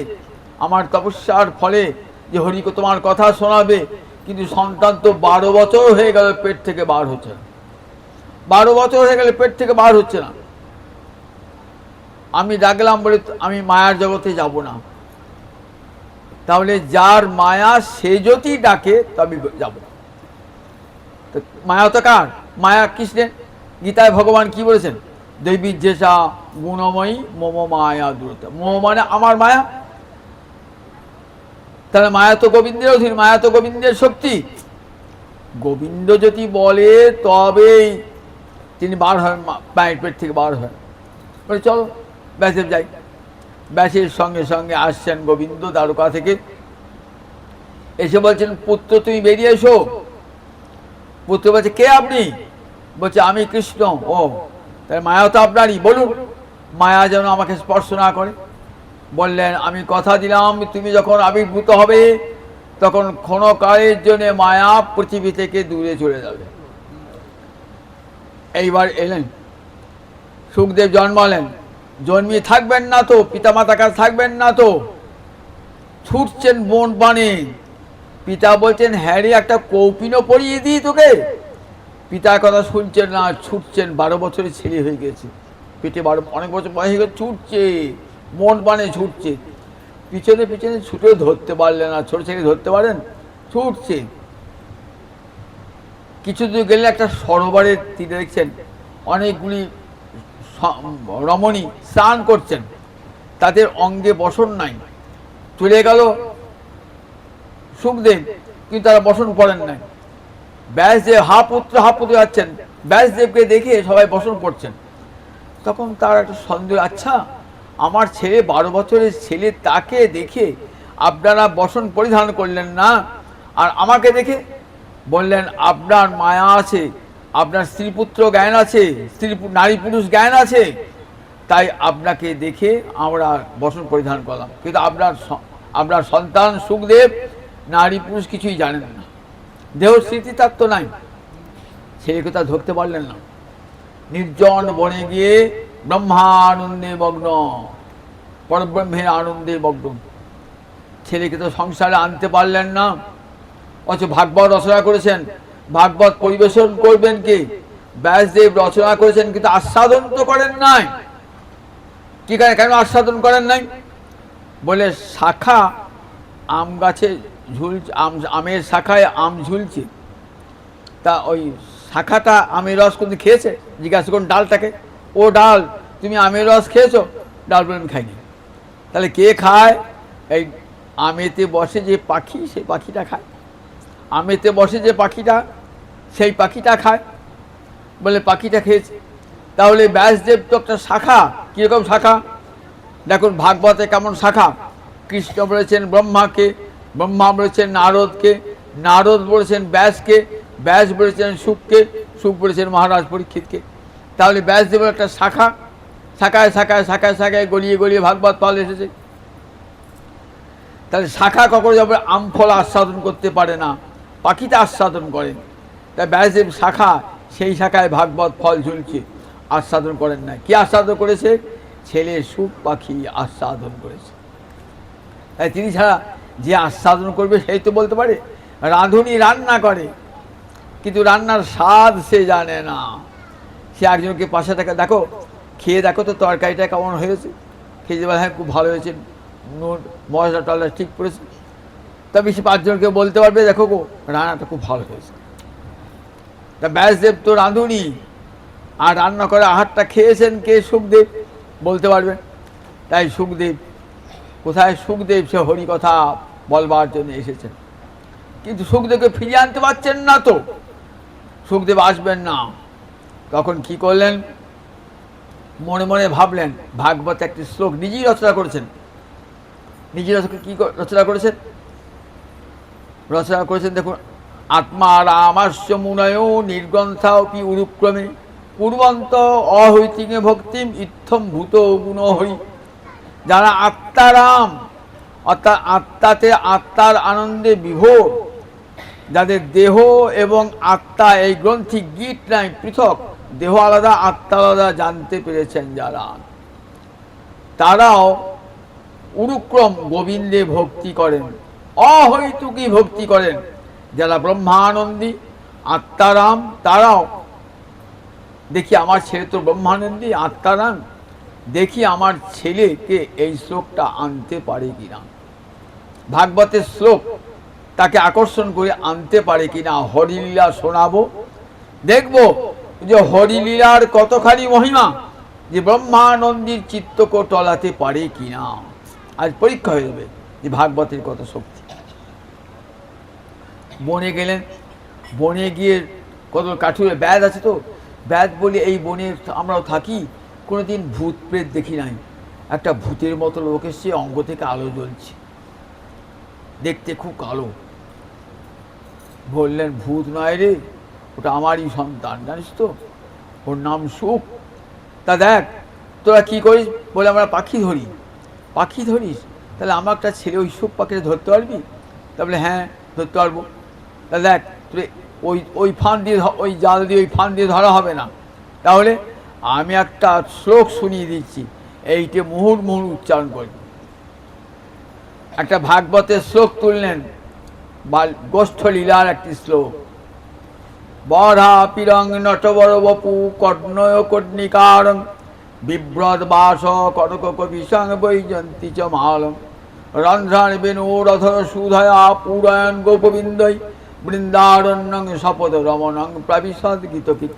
আমার তপস্যার ফলে, যে হরিকে তোমার কথা শোনাবে, কিন্তু সন্তান তো 12 বছর হয়ে গেল পেট থেকে বার হচ্ছে না। 12 বছর হয়ে গেলে পেট থেকে বার হচ্ছে না। আমি ডাকলাম বলে আমি মায়ার জগতে যাব না। তাহলে যার মায়া সে যদি ডাকে তবে যাব। মায়া তো কার? মায়া কৃষ্ণের। গীতায় ভগবান কি বলেছেন? দেবী যেসা গুণময়ী মম মায়া দূরতা। মম মানে আমার মায়া। তাহলে মায়া তো গোবিন্দের অধীন, মায়া তো গোবিন্দের শক্তি। গোবিন্দ যদি বলে তবেই তিনি বার হন, মায়ের পেট থেকে বার হন। বলে চলো ব্যাসের যাই। ব্যাসের সঙ্গে সঙ্গে আসছেন গোবিন্দ দ্বারকা থেকে। এসে বলছেন পুত্র তুমি বেরিয়ে এসো। পুত্র বলছে কে আপনি? বলছে আমি কৃষ্ণ। ও তাহলে মায়া তো আপনারই, বলুন। মায়া যেন আমাকে স্পর্শ না করে। বললেন আমি কথা দিলাম তুমি যখন আবির্ভূত হবে তখন ক্ষণকালের জন্য মায়া পৃথিবী থেকে দূরে চলে যাবে। এইবার এলেন, সুখদেব জন্মালেন। জন্মিয়ে থাকবেন না তো, পিতামাতার কাছে থাকবেন না তো, ছুটছেন বন বানে। পিতা বলছেন হ্যাঁ রে, একটা কৌপিনও পরিয়ে দিই তোকে। পিতার কথা শুনছেন না, ছুটছেন। 12 বছরের ছেলে হয়ে গেছে, পেটে 12 অনেক বছর বয়স হয়ে গেছে, ছুটছে মন বানে ছুটছে। পিছনে পিছনে ছুটে ধরতে পারলেন না। ছোট ছেলে ধরতে পারেন? ছুটছে। কিছু দূর গেলে একটা সরোবরের তীরে দেখছেন অনেকগুলি রমণী স্নান করছেন, তাদের অঙ্গে বসন নাই। চলে গেল সুখদেব, কিন্তু তারা বসন পড়েন নাই। ব্যাসদেব হা পুত্র যাচ্ছেন, ব্যাসদেবকে দেখে সবাই বসন করছেন। তখন তার একটা সন্দেহ, আচ্ছা আমার ছেলে 12 বছরের ছেলে, তাকে দেখে আপনারা বসন পরিধান করলেন না, আর আমাকে দেখে বললেন আপনার মায়া আছে, আপনার স্ত্রী পুত্র জ্ঞান আছে, নারী পুরুষ জ্ঞান আছে, তাই আপনাকে দেখে আমরা বসন পরিধান করলাম। কিন্তু আপনার সন্তান সুখদেব নারী পুরুষ কিছুই জানেন না, দেহ স্মৃতি তার তো নাই। ছেলেকে তা ধরতে পারলেন না। নির্জন বনে গিয়ে ব্রহ্মানন্দে মগ্ন, পরব্রহ্মের আনন্দে মগ্ন। ছেলেকে তো সংসারে আনতে পারলেন না, অথচ ভাগবত রচনা করেছেন। ভাগবত পরিবেশন করবেন কে? ব্যাসদেব রচনা করেছেন, কিন্তু আস্বাদন তো করেন নাই। কি কারণে, কেন আস্বাদন করেন নাই? বলে শাখা আম গাছে ঝুলছে, আমের শাখায় আম ঝুলছে, তা ওই শাখাটা আমের রস কিন্তু খেয়েছে? জিজ্ঞাসা করুন ডালটাকে, ও ডাল তুমি আমের রস খেয়েছো? ডাল বলে আমি খাইনি। তাহলে কে খায়? এই আমেতে বসে যে পাখি, সেই পাখিটা খায়। আমেতে বসে যে পাখিটা, সেই পাখিটা খায়, বলে পাখিটা খেয়েছে। তাহলে ব্যাসদেব তো একটা শাখা। কীরকম শাখা দেখুন ভাগবতে কেমন শাখা। কৃষ্ণ বলেছেন ব্রহ্মাকে, ব্রহ্মা বলেছেন নারদকে, নারদ বলেছেন ব্যাসকে, ব্যাস বলেছেন শুককে, শুক বলেছেন মহারাজ পরীক্ষিতকে। তাহলে ব্যাসদেবের একটা শাখা, শাখায় শাখায় শাখায় শাখায় গলিয়ে গলিয়ে ভাগবত ফল এসেছে। তাহলে শাখা কখনো যাবে আম ফল আস্বাদন করতে পারে না, পাখিটা আস্বাদন করেন। তাই ব্যাসদেব শাখা, সেই শাখায় ভাগবত ফল ঝুলছে, আস্বাদন করেন না। কি আস্বাদন করেছে? ছেলে সুখ পাখি আস্বাদন করেছে। তাই তিনি ছাড়া যে আস্বাদন করবে সেই তো বলতে পারে। রাঁধুনি রান্না করে, কিন্তু রান্নার স্বাদ সে জানে না। সে একজনকে পাশে থাকে, দেখো খেয়ে দেখো তো তরকারিটা কেমন হয়েছে, খেয়ে যে হ্যাঁ খুব ভালো হয়েছে, নুন মশলা টশলা ঠিক পড়েছে, তবে সে পাঁচজনকে বলতে পারবে দেখো গো রান্নাটা খুব ভালো হয়েছে। তা ব্যাসদেব তো রাঁধুনি, আর রান্না করে আহারটা খেয়েছেন কে? সুখদেব, বলতে পারবেন। তাই সুখদেব কোথায়? সুখদেব সে হরিকথা বলবার জন্য এসেছেন, কিন্তু সুখদেবকে ফিরিয়ে আনতে পারছেন না। তো সুখদেব আসবেন না, তখন কি করলেন? মনে মনে ভাবলেন ভাগবত একটি শ্লোক নিজেই রচনা করেছেন। নিজের কি রচনা করেছেন? রচনা করেছেন দেখুন, আত্মা রামাস্য মুনয় নির্গ্রন্থাপি উরুক্রমে পূর্বন্ত অহৈতিকে ভক্তিম ইত্থম ভূত গুণ হরি। যারা আত্মারাম, অর্থাৎ আত্মাতে আত্মার আনন্দে বিভোর, যাদের দেহ এবং আত্মা এই গ্রন্থি গীত নাই পৃথক, দেহ আলাদা আত্মা আলাদা জানতে পেরেছেন যারা, তারাও উরুক্রম গোবিন্দে ভক্তি করেন, অহৈতুকী ভক্তি করেন। যারা ব্রহ্মানন্দী আত্মারাম, তারাও দেখি আমার ছেলে তো ব্রহ্মানন্দী আত্মারাম, দেখি আমার ছেলেকে এই শ্লোকটা আনতে পারে কিনা, ভাগবতের শ্লোক তাকে আকর্ষণ করে আনতে পারে কিনা। হরিলীলা শোনাবো, দেখব যে হরিলীলার কতখানি মহিমা, যে ব্রহ্মানন্দীর চিত্তকে টলাতে পারে কিনা। আজ পরীক্ষা হয়ে যাবে যে ভাগবতের কত শক্তি। বনে গেলেন, বনে গিয়ে কত কাঠুরে ব্যাধ আছে, তো ব্যাধ বলি এই বনে আমরাও থাকি, কোনোদিন ভূত প্রেত দেখি নাই। একটা ভূতের মতো লোক এসছে, অঙ্গ থেকে আলো জ্বলছে, দেখতে খুব কালো। বললেন ভূত নয় রে, ওটা আমারই সন্তান, জানিস তো, ওর নাম সুখ। তা দেখ তোরা কি করিস? বলে আমরা পাখি ধরি। পাখি ধরিস? তাহলে আমার একটা ছেলে ওই সুখ পাখিটা ধরতে পারবি? তাহলে হ্যাঁ ধরতে পারবো। তা দেখ তুই ওই ওই ফান দিয়ে, ওই জাল দিয়ে ওই ফান দিয়ে ধরা হবে না। তাহলে আমি একটা শ্লোক শুনিয়ে দিচ্ছি, এইটে মুহুর মুহুর উচ্চারণ করি। একটা ভাগবতের শ্লোক তুললেন, বা গোষ্ঠ লীলার একটি শ্লোক। বরা পিরং নটবর বপু কর্ণয় কর্ণিকারং বিভ্রদ বাস কনক কবিসং বৈজন্তী চ মালম রন্ধ্রাণ বেণুরধর সুধয়া পুরায়ণ গোপবিন্দৈ বৃন্দারণ্যং শপথ রমণং প্রাবিশদ গীতকীত।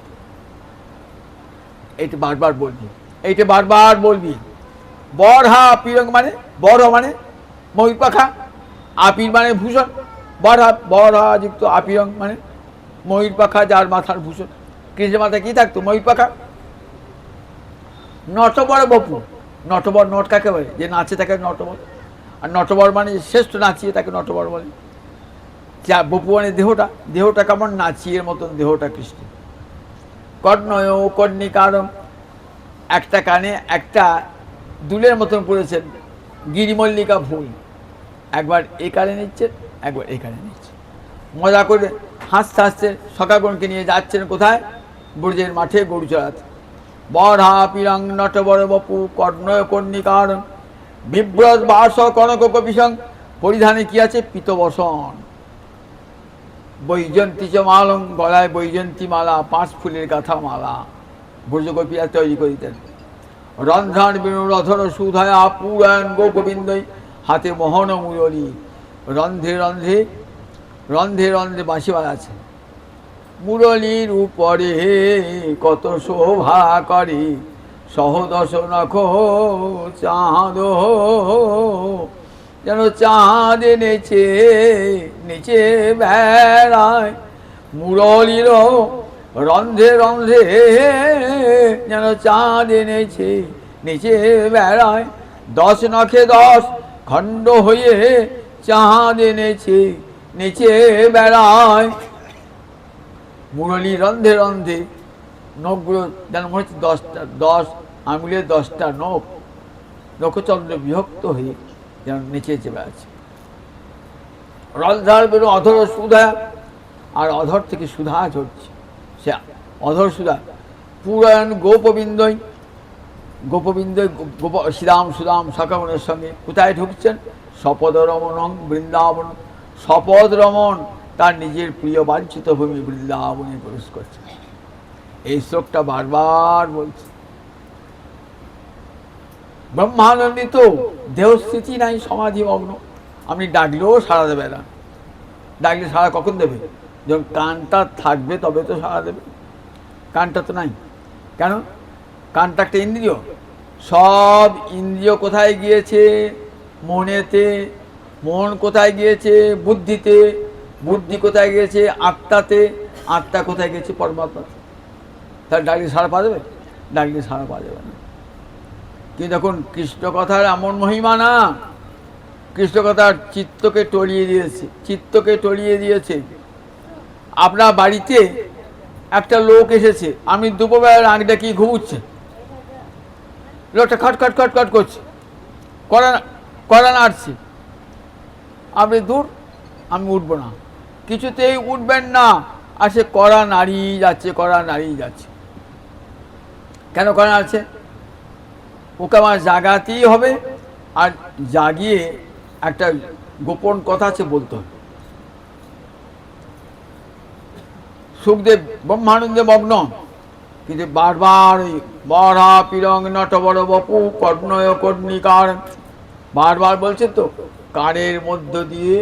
এইটা বারবার বলবি, এইটা বারবার বলবি। বরহা পিরং মানে বড় মানে ময়ূর পাখা, আপির মানে ভূষণ, বরহা বরহা যুক্ত আপিরং মানে ময়ূর পাখা, যার মাথার ভূষণ। কৃষ্ণের মাথায় কি থাকতো? ময়ূর পাখা। নটবর বপু, নটবর নট কাকে বলে? যে নাচে তাকে নটবর। আর নটবর মানে শ্রেষ্ঠ নাচিয়ে তাকে নটবর বলে। যা বপু মানে দেহটা, দেহটা কেমন? নাচিয়ের মতন দেহটা কৃষ্ণ। কর্ণয় কর্ণিকারম, একটা কানে একটা দুলের মতন পড়েছেন গিরিমল্লিকা ফুল, একবার এ কানে নিচ্ছেন একবার এ কানে নিচ্ছেন, মজা করে হাসতে হাসতে সখাগণকে নিয়ে যাচ্ছেন কোথায়? ব্রজের মাঠে গরু চড়াতে। বরহা পিরাং নটবর বপু কর্ণয় কর্ণিকার বিব্রত বাস কনক কপিসং, পরিধানে কি আছে? পিতবসন। বৈজন্তী চ মালং, গলায় বৈজন্তী মালা, 5 ফুলের গাথা মালা ব্রজগোপীরা তৈরি করিতেন। রন্ধ্রান বিনুরধর সুধায়া পুরায়ণ গোপবিন্দই, হাতে মোহন মুরলী। রন্ধ্রে রন্ধ্রে রন্ধ্রে রন্ধ্রে বাঁশি বাজাচ্ছে। মুরলীর উপরে কত শোভা করে, সহদশ নখ চাঁদ, যেন চাঁদ নেচে নেচে বেড়ায়। মুরলীর রন্ধ্রে রন্ধ্রে যেন চাঁদ নেচে নেচে বেড়ায়। 10 নখে 10 খণ্ড হয়ে চাঁদ নেচে নেচে বেড়ায়। মুরলী রন্ধে রন্ধে নখগুলো যেন মনে হচ্ছে 10টা, 10 আঙুলের 10টা নখ, নখচন্দ্র বিভক্ত হয়ে যেন নেচে বেড়াচ্ছে। রন্ধ্রার বেরো অধর সুধা, আর অধর থেকে সুধা ঝরছে, সে অধর সুধা। পুরায়ণ গোপবিন্দই, গোপবিন্দই শ্রীরাম সুদাম সকামনের সঙ্গে কোথায় ঢুকছেন? সপদ রমণ বৃন্দাবন। সপদ রমণ তার নিজের প্রিয় বাঞ্ছিত ভূমি বৃন্দাবনে প্রবেশ করছে। এই শ্লোকটা বারবার বলছে। ব্রহ্মানন্দিত, দেহস্থিতি নাই, সমাধিমগ্ন। আপনি ডাকলেও সাড়া দেবে না। ডাকলে সাড়া কখন দেবে? যখন কানটা থাকবে তবে তো সাড়া দেবে। কানটা তো নাই। কেন? কানটা একটা ইন্দ্রিয়। সব ইন্দ্রিয় কোথায় গিয়েছে? মনেতে। মন কোথায় গিয়েছে? বুদ্ধিতে। বুদ্ধি কোথায় গিয়েছে? আত্মাতে। আত্মা কোথায় গিয়েছে? পরমাত্মাতে। তাহলে ডাকলে সাড়া পাওয়া যাবে? ডাকলে সাড়া পাওয়া যাবে না। কিন্তু দেখুন, কৃষ্ণ কথার এমন মহিমা না, কৃষ্ণ কথার চিত্তকে টলিয়ে দিয়েছে, চিত্তকে টলিয়ে দিয়েছে। আপনার বাড়িতে একটা লোক এসেছে, আপনি দুপুরবেলা আঁক ডাকি ঘুমুচ্ছে, লোকটা খট খট খট খট করছে, কড়া নাড়ছে। আপনি দূর, আমি উঠবো না, কিছুতেই উঠবেন না। আর সে কড়া নাড়িয়ে যাচ্ছে, কড়া নাড়িয়ে যাচ্ছে। কেন কড়া নাড়ছে? ওকে আমার জাগাতেই হবে, আর জাগিয়ে একটা গোপন কথা আছে বলতে হবে। সুখদেব ব্রহ্মানন্দে মগ্ন, কিন্তু বারবার ওই বরা পিরং নটবর বপু কর্ণয় কর্ণিকার বারবার বলছে তো, কানের মধ্য দিয়ে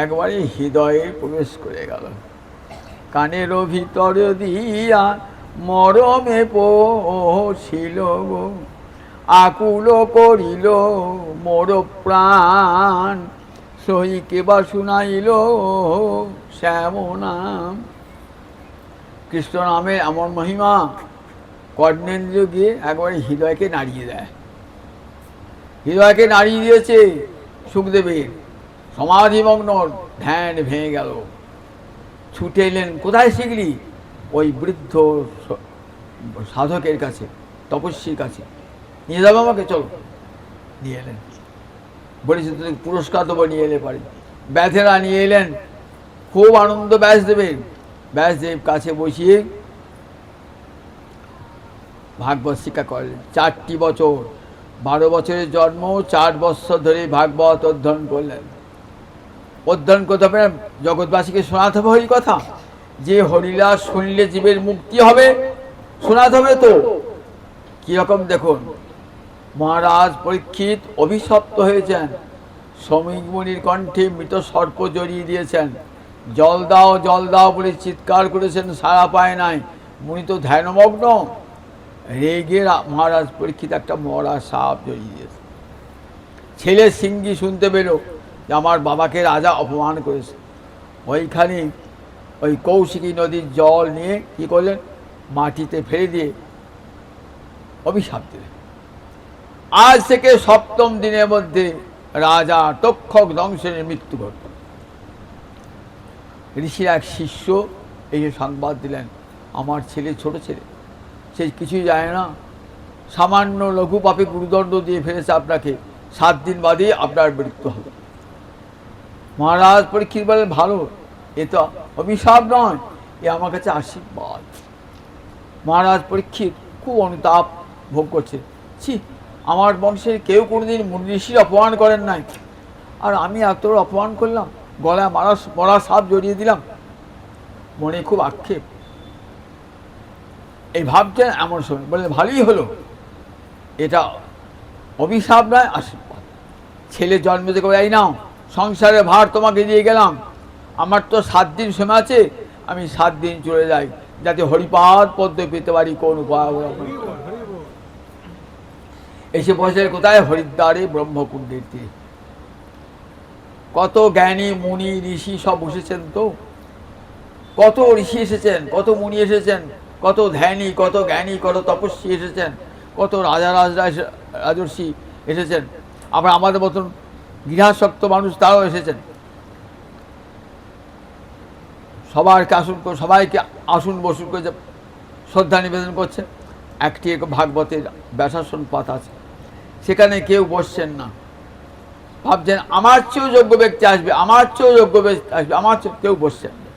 একবারে হৃদয়ে প্রবেশ করে গেল। কানের ভিতর দিয়া মরমে পশিল গো, আকুল করিল মোর প্রাণ, সই কেবা শুনাইল শ্যাম নাম। কৃষ্ণ নামে এমন মহিমা, কর্ণেন্দ্রিয় গিয়ে একবারে হৃদয়কে নাড়িয়ে দেয়। হৃদয়কে নাড়িয়ে দিয়েছে সুখদেবের। সমাধিমগ্ন, ধ্যান ভেঙে গেল। ছুটে এলেন, কোথায় শিখলি? ওই বৃদ্ধ সাধকের কাছে, তপস্বীর কাছে। নিয়ে যাবো আমাকে, চলো। নিয়ে এলেন। বলেছে তুমি পুরস্কার দেবো, নিয়ে এলে পারি। ব্যাধেরা নিয়ে এলেন, খুব আনন্দ ব্যাসদেবের। ব্যাসদেব কাছে বসিয়ে ভাগবত শিক্ষা করলেন। 4টি বছর, 12 বছরের জন্ম, 4 বছর ধরে ভাগবত অধ্যয়ন করলেন। অধ্যয়ন করতে হবে, জগৎবাসীকে শোনাতে হবে এই কথা, যে হরিলাস শুনলে জীবের মুক্তি হবে, শোনাতে হবে তো। কিরকম দেখুন, মহারাজ পরীক্ষিত অভিশপ্ত হয়েছেন, শ্রমিক মুনির কণ্ঠে মৃত সর্প জড়িয়ে দিয়েছেন। জল দাও জল দাও বলে চিৎকার করেছেন, সাড়া পায় নাই। মুনি তো ধ্যানমগ্ন। রেগে মহারাজ পরীক্ষিত একটা মরা সাপ জড়িয়ে দিয়েছে। ছেলে সিংহি শুনতে পেল যে আমার বাবাকে রাজা অপমান করেছে। ওইখানে ওই কৌশিকী নদীর জল নিয়ে কী করলেন? মাটিতে ফেলে দিয়ে অভিশাপ দিলেন। আজ থেকে 7ম দিনের মধ্যে রাজা তক্ষক দংশনের মৃত্যু ঘটল। ঋষির এক শিষ্য এই সংবাদ দিলেন, আমার ছেলে, ছোট ছেলে, সে কিছুই জানে না, সামান্য লঘু পাপে গুরুদণ্ড দিয়ে ফেলেছে আপনাকে, 7 দিন বাদে আপনার মৃত্যু হবে। মহারাজ পরীক্ষিত বলেন, ভালো, এ তো অভিশাপ নয়, এ আমার কাছে আশীর্বাদ। মহারাজ পরীক্ষিত খুব অনুতাপ ভোগ করছে। ছি, আমার বংশের কেউ কোনোদিন মুনি ঋষির অপমান করেন নাই, আর আমি এত অপমান করলাম, গলায় মরা সাপ জড়িয়ে দিলাম, মনে খুব আক্ষেপ। এই ভাবছেন এমন সময় বলে, ভালোই হলো, এটা অভিশাপ নয়, আশীর্বাদ। ছেলে জন্ম থেকে এই নাও, সংসারের ভার তোমাকে দিয়ে গেলাম, আমার তো 7 দিন সময় আছে, আমি 7 দিন চলে যাই, যাতে হরিপাদ পদ্ম পেতে পারি কোন উপায় অবলম্বন করে। এসে বসে কোথায়? হরিদ্বারে ব্রহ্মকুণ্ডের তীরে। কত জ্ঞানী মুনি ঋষি সব বসেছেন, তো কত ঋষি এসেছেন, কত মুনি এসেছেন, কত ধ্যানী, কত জ্ঞানী, কত তপস্বী এসেছেন, কত রাজা রাজর্ষি এসেছেন, আবার আমাদের মতন গৃহাসক্ত মানুষ তারাও এসেছেন। সবাইকে আসুন বসুন করে শ্রদ্ধা নিবেদন করছেন। একটি ভাগবতের ব্যাসাসন পাত আছে, সেখানে কেউ বসছেন না, ভাবছেন আমার চেয়েও যোগ্য ব্যক্তি আসবে, আমার চেয়েও যোগ্য ব্যক্তি আসবে, আমার চেয়ে কেউ বসছেন না।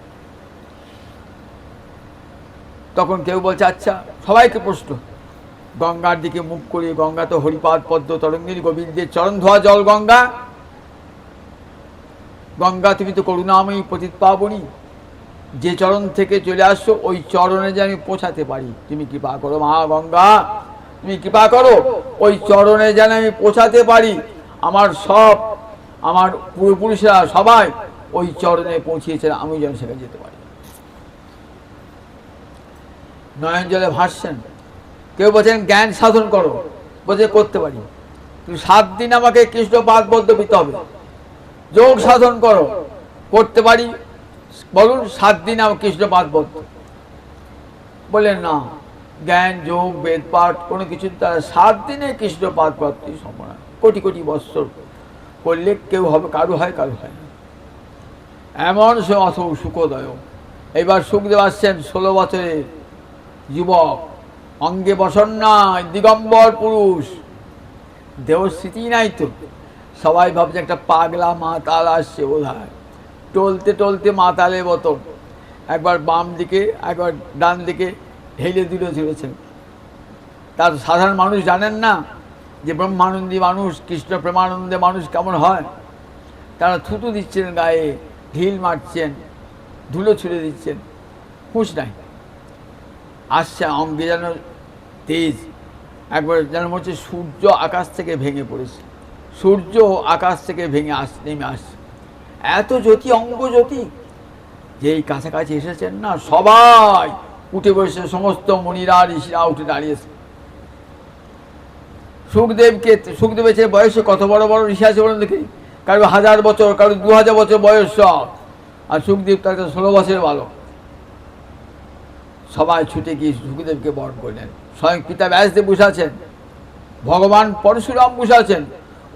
তখন কেউ বলছে, আচ্ছা সবাইকে প্রশ্ন, গঙ্গার দিকে মুখ করে, গঙ্গা তো হরিপাদ পদ্ম তরঙ্গিনী গোবিন্দের চরণ ধোয়া জল গঙ্গা, গঙ্গা তুমি তো করুণাময়ী পতিত পাবনী, যে চরণ থেকে চলে আসছো ওই চরণে যে আমি পৌঁছাতে পারি, তুমি কৃপা করো মা গঙ্গা, তুমি কৃপা করো, ওই চরণে যেন আমি পৌঁছাতে পারি, আমার পূর্বপুরুষরা সবাই ওই চরণে পৌঁছিয়েছেন, আমি যেন সেখানে যেতে পারি। নয়ন জলে ভাসছেন। কেউ বলছেন জ্ঞান সাধন করো, বলছে করতে পারি, কিন্তু 7 দিন আমাকে কৃষ্ণ পাদ পদ্ম পেতে হবে। যোগ সাধন করো, করতে পারি, বলুন 7 দিন আমার কৃষ্ণ পাদ পদ্ম। বললেন না, জ্ঞান যোগ বেদ পাঠ কোনো কিছু তারা 7 দিনে কৃষ্ণ পাদ প্রাপ্তি সম্ভব নয়। কোটি কোটি বৎসর করলে কেউ হবে, কারু হয়, কারু হয় না। এমন সে অথ সুখোদয়। এবার সুখদেব আসছেন, 16 বছরে যুবক, অঙ্গে বসন নাই, দিগম্বর পুরুষ, দেহস্মৃতি নাই তো। সবাই ভাবছে একটা পাগলা মাতাল আসছে বোধহয়, টলতে টলতে মাতালের মতন একবার বাম দিকে একবার ডান দিকে হেলে দুলে চলেছেন। তার সাধারণ মানুষ জানেন না যে ব্রহ্মানন্দী মানুষ, কৃষ্ণ প্রেমানন্দে মানুষ কেমন হয়। তারা থুতু দিচ্ছেন গায়ে, ঢিল মারছেন, ধুলো ছুঁড়ে দিচ্ছেন, হুঁশ নাই। আসছে অঙ্গে যেন তেজ, একবার যেন মনে হচ্ছে সূর্য আকাশ থেকে ভেঙে পড়েছে, সূর্য আকাশ থেকে ভেঙে নেমে আসছে, এত জ্যোতি, অঙ্গ জ্যোতি। যেই কাছাকাছি এসেছেন না, সবাই উঠে বসে, সমস্ত মুনিরা ঋষিরা উঠে দাঁড়িয়েছে। সুখদেবের চেয়ে বয়সে কত বড় বড় ঋষি আছে বলুন দেখি, কারো 1000 বছর, কারো 2000 বছর বয়স সব, আর সুখদেব তার 16 বছরের বালক। সবাই ছুটে গিয়ে সুখদেবকে বরণ করলেন। স্বয়ং পিতা ব্যাসদেব বসে আছেন, ভগবান পরশুরাম বসে আছেন,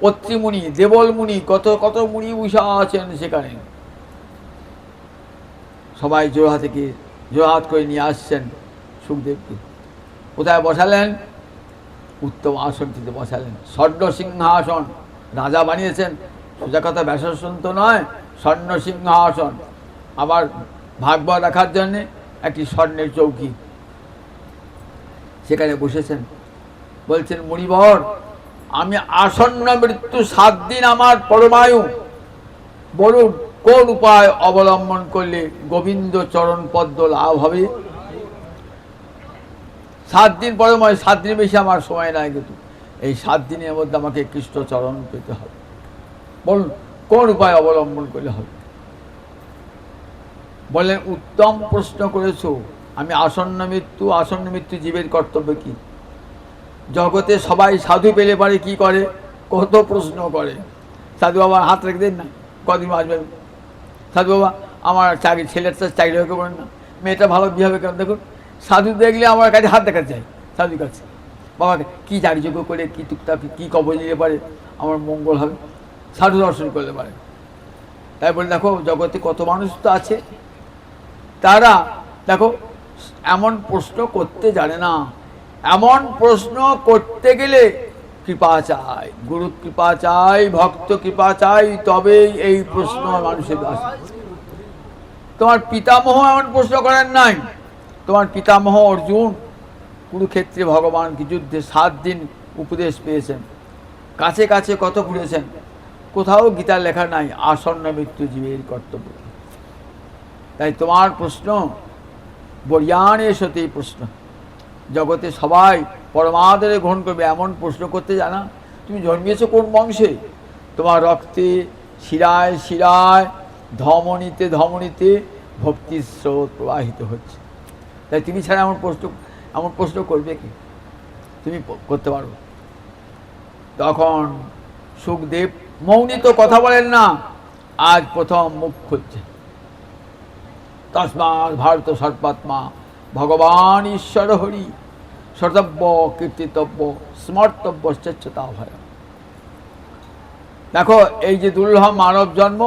অত্রিমুনি, দেবল মুনি, কত কত মুনি বসে আছেন সেখানে। সবাই জোড়হাত করে নিয়ে আসছেন সুখদেবকে। কোথায় বসালেন? উত্তম আসনটিতে বসালেন, স্বর্ণ সিংহাসন, রাজা বানিয়েছেন, সোজা কথা ব্যাসাসন তো নয়, স্বর্ণ সিংহাসন। আবার ভাগবত রাখার জন্যে একটি স্বর্ণের চৌকি, সেখানে বসেছেন। বলছেন, মুনিবর, আমি আসন্ন মৃত্যু, 7 দিন আমার পরমায়ু, বলুন কোন উপায় অবলম্বন করলে গোবিন্দ চরণ পদ্ম লাভ হবে? 7 দিন পরমায়ু, 7 দিন বেশি আমার সময় নাই, কিন্তু এই 7 দিনের মধ্যে আমাকে কৃষ্ণ চরণ পেতে হবে, বলুন কোন উপায় অবলম্বন করলে হবে? বললেন, উত্তম প্রশ্ন করেছো, আমি আসন্ন মৃত্যু জীবের কর্তব্য কি? জগতে সবাই সাধু পেলে পারে কি করে? কত প্রশ্ন করে। সাধু বাবা হাত রেখে দেন না, কদিন আসবেন। সাধু বাবা আমার ছেলেটা চাকরি হয়ে বলেন না, মেয়েটা ভালো বিয়ে হবে কেন? দেখুন, সাধু দেখলে আমার কাছে হাত দেখা যায়, সাধুর কাছে বাবাকে কী চাকরিযোগ্য করে, কী টুকটাক কী কবর দিতে পারে, আমার মঙ্গল হবে, সাধু দর্শন করতে পারে। তাই বলে দেখো, জগতে কত মানুষ তো আছে, তারা দেখো এমন প্রশ্ন করতে জানে না। এমন প্রশ্ন করতে গেলে কৃপা চাই, গুরু কৃপা চাই, ভক্ত কৃপা চাই, তবেই এই প্রশ্ন মানুষের আসে। তোমার পিতামহ এমন প্রশ্ন করেন নাই। তোমার পিতামহ অর্জুন কুরুক্ষেত্রে ভগবান কি যুদ্ধে 7 দিন উপদেশ পেয়েছেন, কাছে কাছে কত ঘুরেছেন, কোথাও গীতার লেখা নাই আসন্ন মৃত্যু জীবের কর্তব্য। তাই তোমার প্রশ্ন বরিয়ানের সাথে প্রশ্ন, জগতে সবাই পরমাদরে গ্রহণ করবে এমন প্রশ্ন করতে জানা? তুমি জন্মিয়েছো কোন বংশে? তোমার রক্তে শিরায় শিরায় ধমনীতে ধমনীতে ভক্তির স্রোত প্রবাহিত হচ্ছে। তাই তুমি ছাড়া এমন প্রশ্ন করবে কি? তুমি করতে পারো। তখন সুখদেব মৌনী তো কথা বলেন না, আজ প্রথম মুখ খুলছে। তস্মাৎ ভারত সর্বাত্মা ভগবান ঈশ্বর হরি সর্তব্য কীর্তিতব্য স্মর্তব্য চেচ্ছতা ভয়। দেখো, এই যে দুর্লভ মানব জন্ম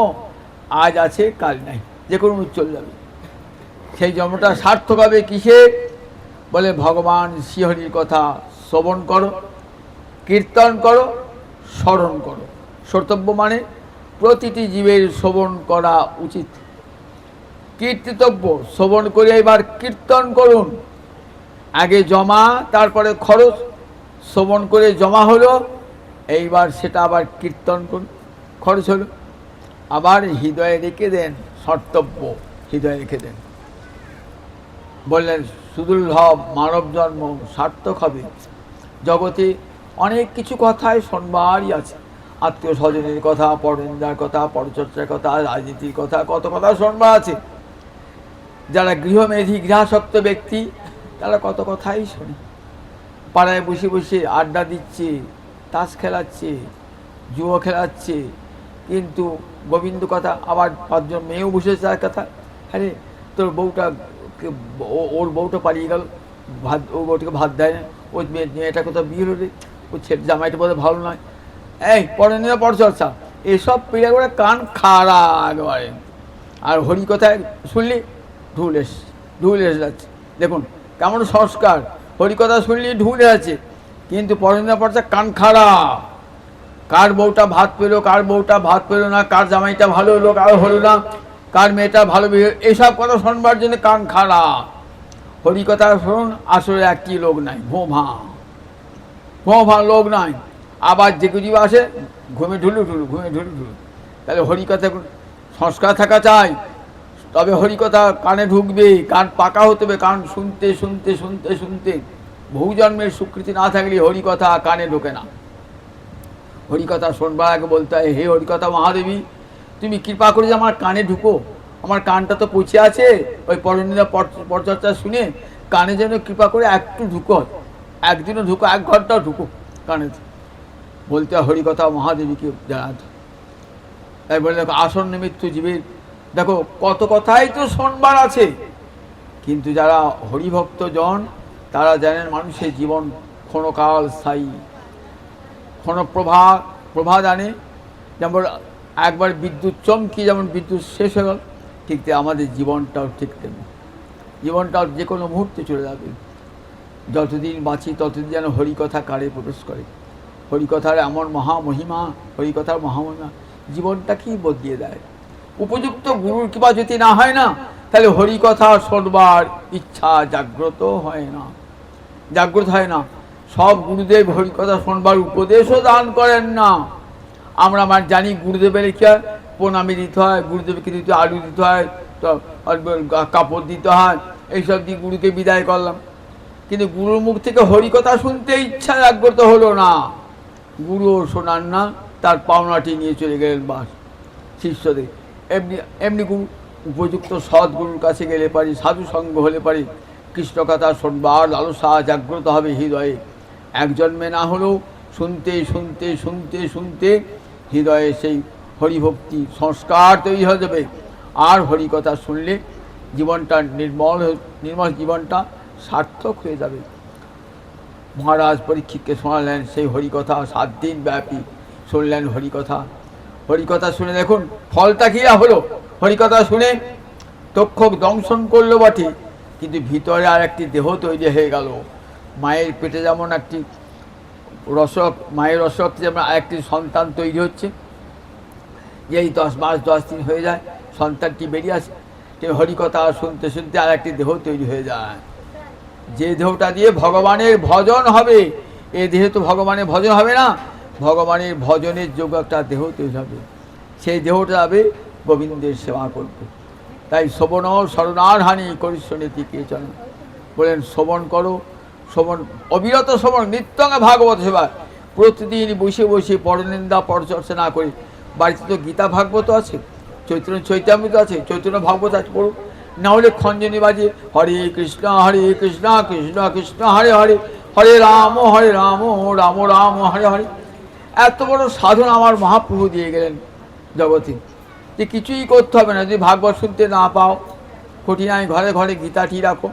আজ আছে কাল নাই, যে কোনো চলে যাবে। সেই জন্মটা সার্থক হবে কিসে? বলে ভগবান শ্রীহরির কথা শ্রবণ করো, কীর্তন করো, স্মরণ করো। সর্তব্য মানে প্রতিটি জীবের শ্রবণ করা উচিত। কীর্তিতব্য, শ্রবণ করে এবার কীর্তন করুন। আগে জমা, তারপরে খরচ। শ্রবণ করে জমা হলো, এইবার সেটা আবার কীর্তন করুন, খরচ হলো। আবার হৃদয়ে রেখে দেন, সর্তব্য হৃদয়ে রেখে দেন। বললেন সুদুর্লভ মানব জন্ম সার্থক হবে। জগতে অনেক কিছু কথাই শুনবারই আছে, আত্মীয় স্বজনের কথা, পরনিন্দার কথা, পরচর্চার কথা, রাজনীতির কথা, কত কথা শুনবার আছে। যারা গৃহমেধী গৃহাসক্ত ব্যক্তি তারা কত কথাই শোনে। পাড়ায় বসে বসে আড্ডা দিচ্ছে, তাস খেলাচ্ছে, জুয়ো খেলাচ্ছে, কিন্তু গোবিন্দ কথা। আবার 5 জন মেয়েও বসেছে তার কথা। আরে তোর বউটা, ওর বউটা পালিয়ে গেল, ভাত, ও বউটাকে ভাত দেয় না, ওই মেয়েটা কোথাও বিয়ে হলো রে, ওই ছেলে জামাইটা বোধ ভালো নয়, এই পরে নিয়ে পরচর্চা, এসব পেড়ে করে কান খাড়া একেবারে। আর হরি কথায় শুনলি ঢুল এসে যাচ্ছে। দেখুন কেমন সংস্কার, হরিকথা শুনলি ঢুলে আছে, কিন্তু পরনিন্দা পড়ছে কান খাড়া। কার বউটা ভাত পেলো, কার বউটা ভাত পেলো না, কার জামাইটা ভালো হলো, কার হলো না, কার মেয়েটা ভালো বিয়ে, এইসব কথা শুনবার জন্য কান খাড়া। হরিকথা শুনুন, আসলে একটি লোক নাই, ভোঁ ভাঁ লোক নাই। আবার যে কিছু আসে ঘুমে ঢুলু। তাহলে হরিকথা সংস্কার থাকা চাই, তবে হরিকথা কানে ঢুকবে। কান পাকা হতে হবে, কান শুনতে শুনতে শুনতে শুনতে বহু জন্মের স্বীকৃতি না থাকলে হরিকথা কানে ঢোকে না। হরিকথা শোনবার আগে বলতে হয়, হে হরিকথা মহাদেবী, তুমি কৃপা করে যে আমার কানে ঢুকো, আমার কানটা তো পচে আছে ওই পরনিন্দা পরচর্চা শুনে, কানে যেন কৃপা করে একটু ঢুকো, একদিনও ঢুকো, 1 ঘন্টাও ঢুকো কানে। বলতে হয় হরিকথা মহাদেবীকে জানাতে। তাই বলে দেখো আসন্ন মৃত্যু জীবের, দেখো কত কথাই তো শোনবার আছে, কিন্তু যারা হরিভক্ত জন তারা জানেন মানুষের জীবন ক্ষণকাল স্থায়ী, প্রভা জানে। যেমন একবার বিদ্যুৎ চমকি যেমন বিদ্যুৎ শেষ হয়ে গেল, ঠিক আমাদের জীবনটাও ঠিক তেমনি। জীবনটাও যে কোনো মুহূর্তে চলে যাবে। যতদিন বাঁচি ততদিন যেন হরিকথা কারে প্রবেশ করে। হরিকথার এমন মহামহিমা, হরিকথার মহামহিমা জীবনটাকেই বদলিয়ে দেয়। উপযুক্ত গুরুর কৃপা যদি না হয় না, তাহলে হরিকথা শোনবার ইচ্ছা জাগ্রত হয় না। সব গুরুদেব হরিকথা শোনবার উপদেশও দান করেন না। আমরা জানি গুরুদেবের কি হয়, প্রণামী দিতে হয়, গুরুদেবকে দিতে আলু দিতে হয়, কাপড় দিতে হয়, এইসব দিয়ে গুরুকে বিদায় করলাম। কিন্তু গুরুর মুখ থেকে হরিকথা শুনতে ইচ্ছা জাগ্রত হলো না, গুরুও শোনান না, তার পাওনাটি নিয়ে চলে গেলেন বাস শিষ্যদের। এমনি গুরু উপযুক্ত সদ্গুরুর কাছে গেলে পারি, সাধু সঙ্গ হলে পারি, কৃষ্ণকথা শোনবার লালসা জাগ্রত হবে হৃদয়ে। এক জন্মে না হলেও শুনতে শুনতে শুনতে শুনতে হৃদয়ে সেই হরিভক্তি সংস্কার তৈরি হয়ে যাবে। আর হরিকথা শুনলে জীবনটা নির্মল জীবনটা সার্থক হয়ে যাবে। মহারাজ পরীক্ষিতকে শোনালেন সেই হরিকথা, 7 দিন ব্যাপী শুনলেন হরিকথা শুনে দেখুন ফলটা কি হলো। হরিকথা শুনে তক্ষক দংশন করলো বটে, কিন্তু ভিতরে আর একটি দেহ তৈরি হয়ে গেল। মায়ের পেটে যেমন একটি মায়ের রসক যেমন আরেকটি সন্তান তৈরি হচ্ছে, যেই 10 মাস 10 দিন হয়ে যায় সন্তানটি বেরিয়ে আসে, হরিকথা শুনতে শুনতে আর একটি দেহ তৈরি হয়ে যায়। যে দেহটা দিয়ে ভগবানের ভজন হবে, এ দেহে তো ভগবানের ভজন হবে না, ভগবানের ভজনের যোগ্য একটা দেহ তৈরি হবে, সেই দেহটা যাবে গোবিন্দের সেবা করবে। তাই শ্রবণ শরণার্হানি করিষ্যনীতি কেচন বলেন, শ্রবণ করো, শ্রবণ অবিরত শ্রবণ, নিত্যঙ্গে ভাগবত সেবা, প্রতিদিন বসে বসে পরনিন্দা পরচর্চা না করে। বাড়িতে তো গীতা ভাগবত আছে, চৈতন্য চৈতামৃত আছে, চৈতন্য ভাগবত আছে, পড়ুন। না হলে খঞ্জনি বাজে হরে কৃষ্ণ কৃষ্ণ কৃষ্ণ হরে হরে, হরে রাম রাম রাম হরে হরে। এত বড় সাধন আমার মহাপ্রভু দিয়ে গেলেন জগতে, যে কিছুই করতে হবে না। যদি ভাগবত শুনতে না পাও, কঠিনাই ঘরে ঘরে গীতাটি রাখো,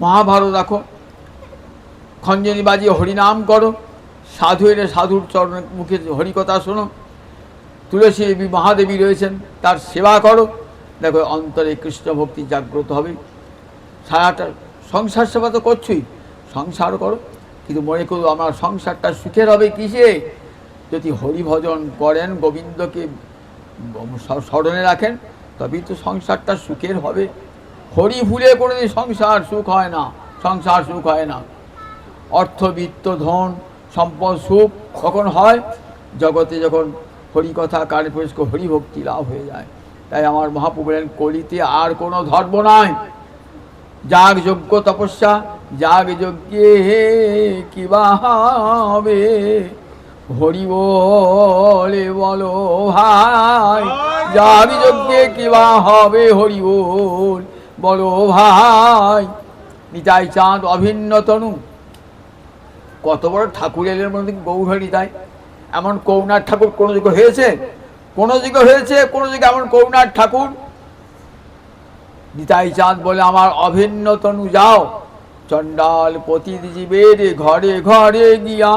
মহাভারত রাখো, খঞ্জনি বাজিয়ে হরিনাম করো, সাধু এলে সাধুর চরণের মুখে হরিকথা শোনো, তুলসী দেবী মহাদেবী রয়েছেন তার সেবা করো, দেখো অন্তরে কৃষ্ণ ভক্তি জাগ্রত হবে। সারাটা সংসার সেবা তো করছই, সংসার করো, কিন্তু মনে করো আমার সংসারটা সুখের হবে কিসে? যদি হরি ভজন করেন, গোবিন্দকে স্মরণে রাখেন, তবেই তো সংসারটা সুখের হবে। হরি ভুলে কোনোদিন সংসার সুখ হয় না, সংসার সুখ হয় না। অর্থ বিত্ত ধন সম্পদ সুখ কখন হয়? জগতে যখন হরিকথা কানে প্রবেশ করে হরিভক্তি লাভ হয়ে যায়। তাই আমার মহাপ্রভু বলেন, কলিতে আর কোনো ধর্ম নাই, যাগ যজ্ঞ তপস্যা, যাগ যজ্ঞে কিবা হবে, হরি বলে বলো ভাই, যাগ যজ্ঞে কিবা হবে, হরি বল বলো ভাই। নিতাই চাঁদ অভিন্ন তনু, কত বড় ঠাকুর এলের মধ্যে গৌর নিতাই। এমন করুণার ঠাকুর কোনো যুগে হয়েছে? কোনো যুগে হয়েছে? কোনো যুগে এমন করুণার ঠাকুর? নিতাই চাঁদ বলে, আমার অভিন্ন তনু যাও, চণ্ডাল পতি জীবের ঘরে ঘরে গিয়া,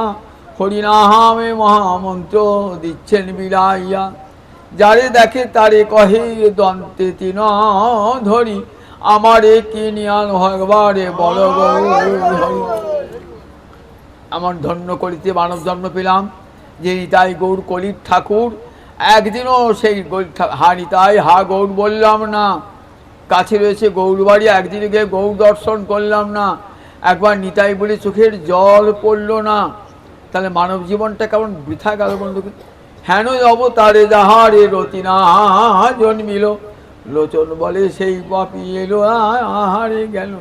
হরিনামে মহামন্ত্র দিচ্ছেন বিলাইয়া, যারে দেখে তারে কহে দন্তে তিন ধরি, আমারে কিনিয়ান ভগবারে বড় গৌর। এমন ধন্য করিতে মানব জন্ম পেলাম যে নিতাই গৌর কলির ঠাকুর। একদিনও সেই হা নিতাই হা গৌর বললাম না, কাছে রয়েছে গৌর বাড়ি, একদিনে গিয়ে গৌর দর্শন করলাম না, একবার নিতাই বলে চোখের জল পড়ল না, তাহলে মানব জীবনটা কেমন বৃথা গেল বন্ধু। হেন অবতারে যাহারে রতিনা জন্মিল, লোচন বলে সেই পাপি এলো আহারে গেল,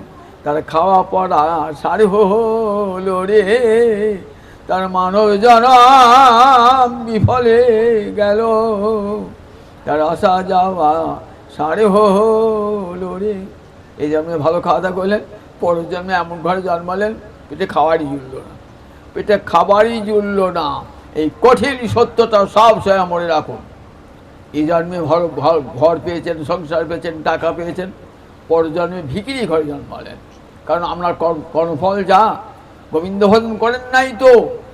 তার খাওয়া পড়া সারে হলো রে, তার মানব জনম বিফলে গেল, তার আসা যাওয়া সারে হলো রে। এই জন্মে ভালো খাওয়া দাওয়া করলেন, পরের জন্মে এমন ঘরে জন্মালেন পেটে খাবারই জুড়ল না, পেটে খাবারই জুড়ল না। এই কঠিন সত্যটা সব সময় মনে রাখুন। এই জন্মে ঘর পেয়েছেন, সংসার পেয়েছেন, টাকা পেয়েছেন, পরের জন্মে ভিখিরি ঘরে জন্মালেন। কারণ আপনার কর্মফল যা, গোবিন্দ ভজন করেন নাই তো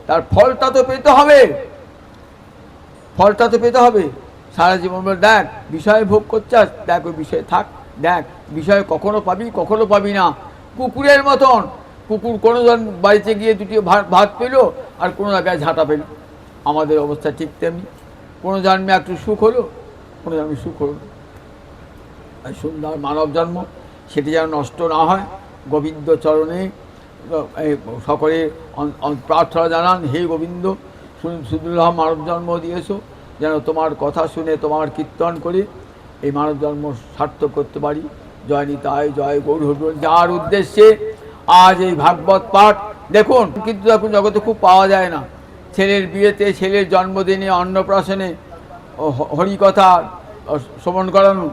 তার ফলটা তো পেতে হবে, ফলটা তো পেতে হবে। সারা জীবন বলে দেখ বিষয় ভোগ করছাস, দেখ ওই বিষয়ে থাক, দেখ বিষয় কখনো পাবি কখনো পাবি না। কুকুরের মতন, কুকুর কোনো জন বাড়িতে গিয়ে দুটি ভাত পেল আর কোনো জায়গায় ঝাঁটা পেল। আমাদের অবস্থা ঠিক তেমনি, কোনো জন্মে একটু সুখ হলো, কোনো জন্মে সুখ হলো। সুন্দর মানব জন্ম সেটি যেন নষ্ট না হয়, গোবিন্দ চরণে সকলে প্রার্থনা জানান, হে গোবিন্দ সুদুর্লভ মানব জন্ম দিয়েছো, যেন তোমার কথা শুনে তোমার কীর্তন করে এই মানব জন্ম সার্থক করতে পারি। জয় নিতাই, জয় গৌর হরিবল। যার উদ্দেশ্যে আজ এই ভাগবত পাঠ দেখুন, কিন্তু এখন জগতে খুব পাওয়া যায় না। ছেলের বিয়েতে, ছেলের জন্মদিনে, অন্নপ্রাশনে হরিকথা শ্রবণ করানো।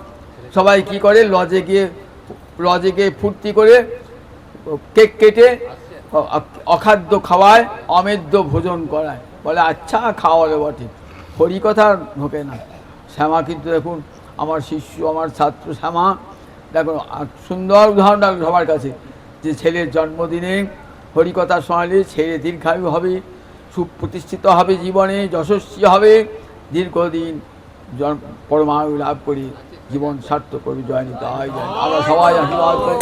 সবাই কি করে, লজে গিয়ে ফুর্তি করে কেক কেটে অখাদ্য খাওয়ায়, অমেদ্য ভোজন করায়, বলে আচ্ছা খাওয়ালে বটে, হরিকথা ঢোকে না। শ্যামা কিন্তু দেখুন, আমার শিষ্য, আমার ছাত্র শ্যামা, দেখুন সুন্দর উদাহরণ রাখলো সবার কাছে, যে ছেলের জন্মদিনে হরিকথা শোনালে ছেলে দীর্ঘায়ু হবে, সুপ্রতিষ্ঠিত হবে, জীবনে যশস্বী হবে, দীর্ঘদিন পরমায়ু লাভ করে জীবন সার্থক করবে। জয় নিতাই, জয়। আমরা সবাই আশীর্বাদ করি।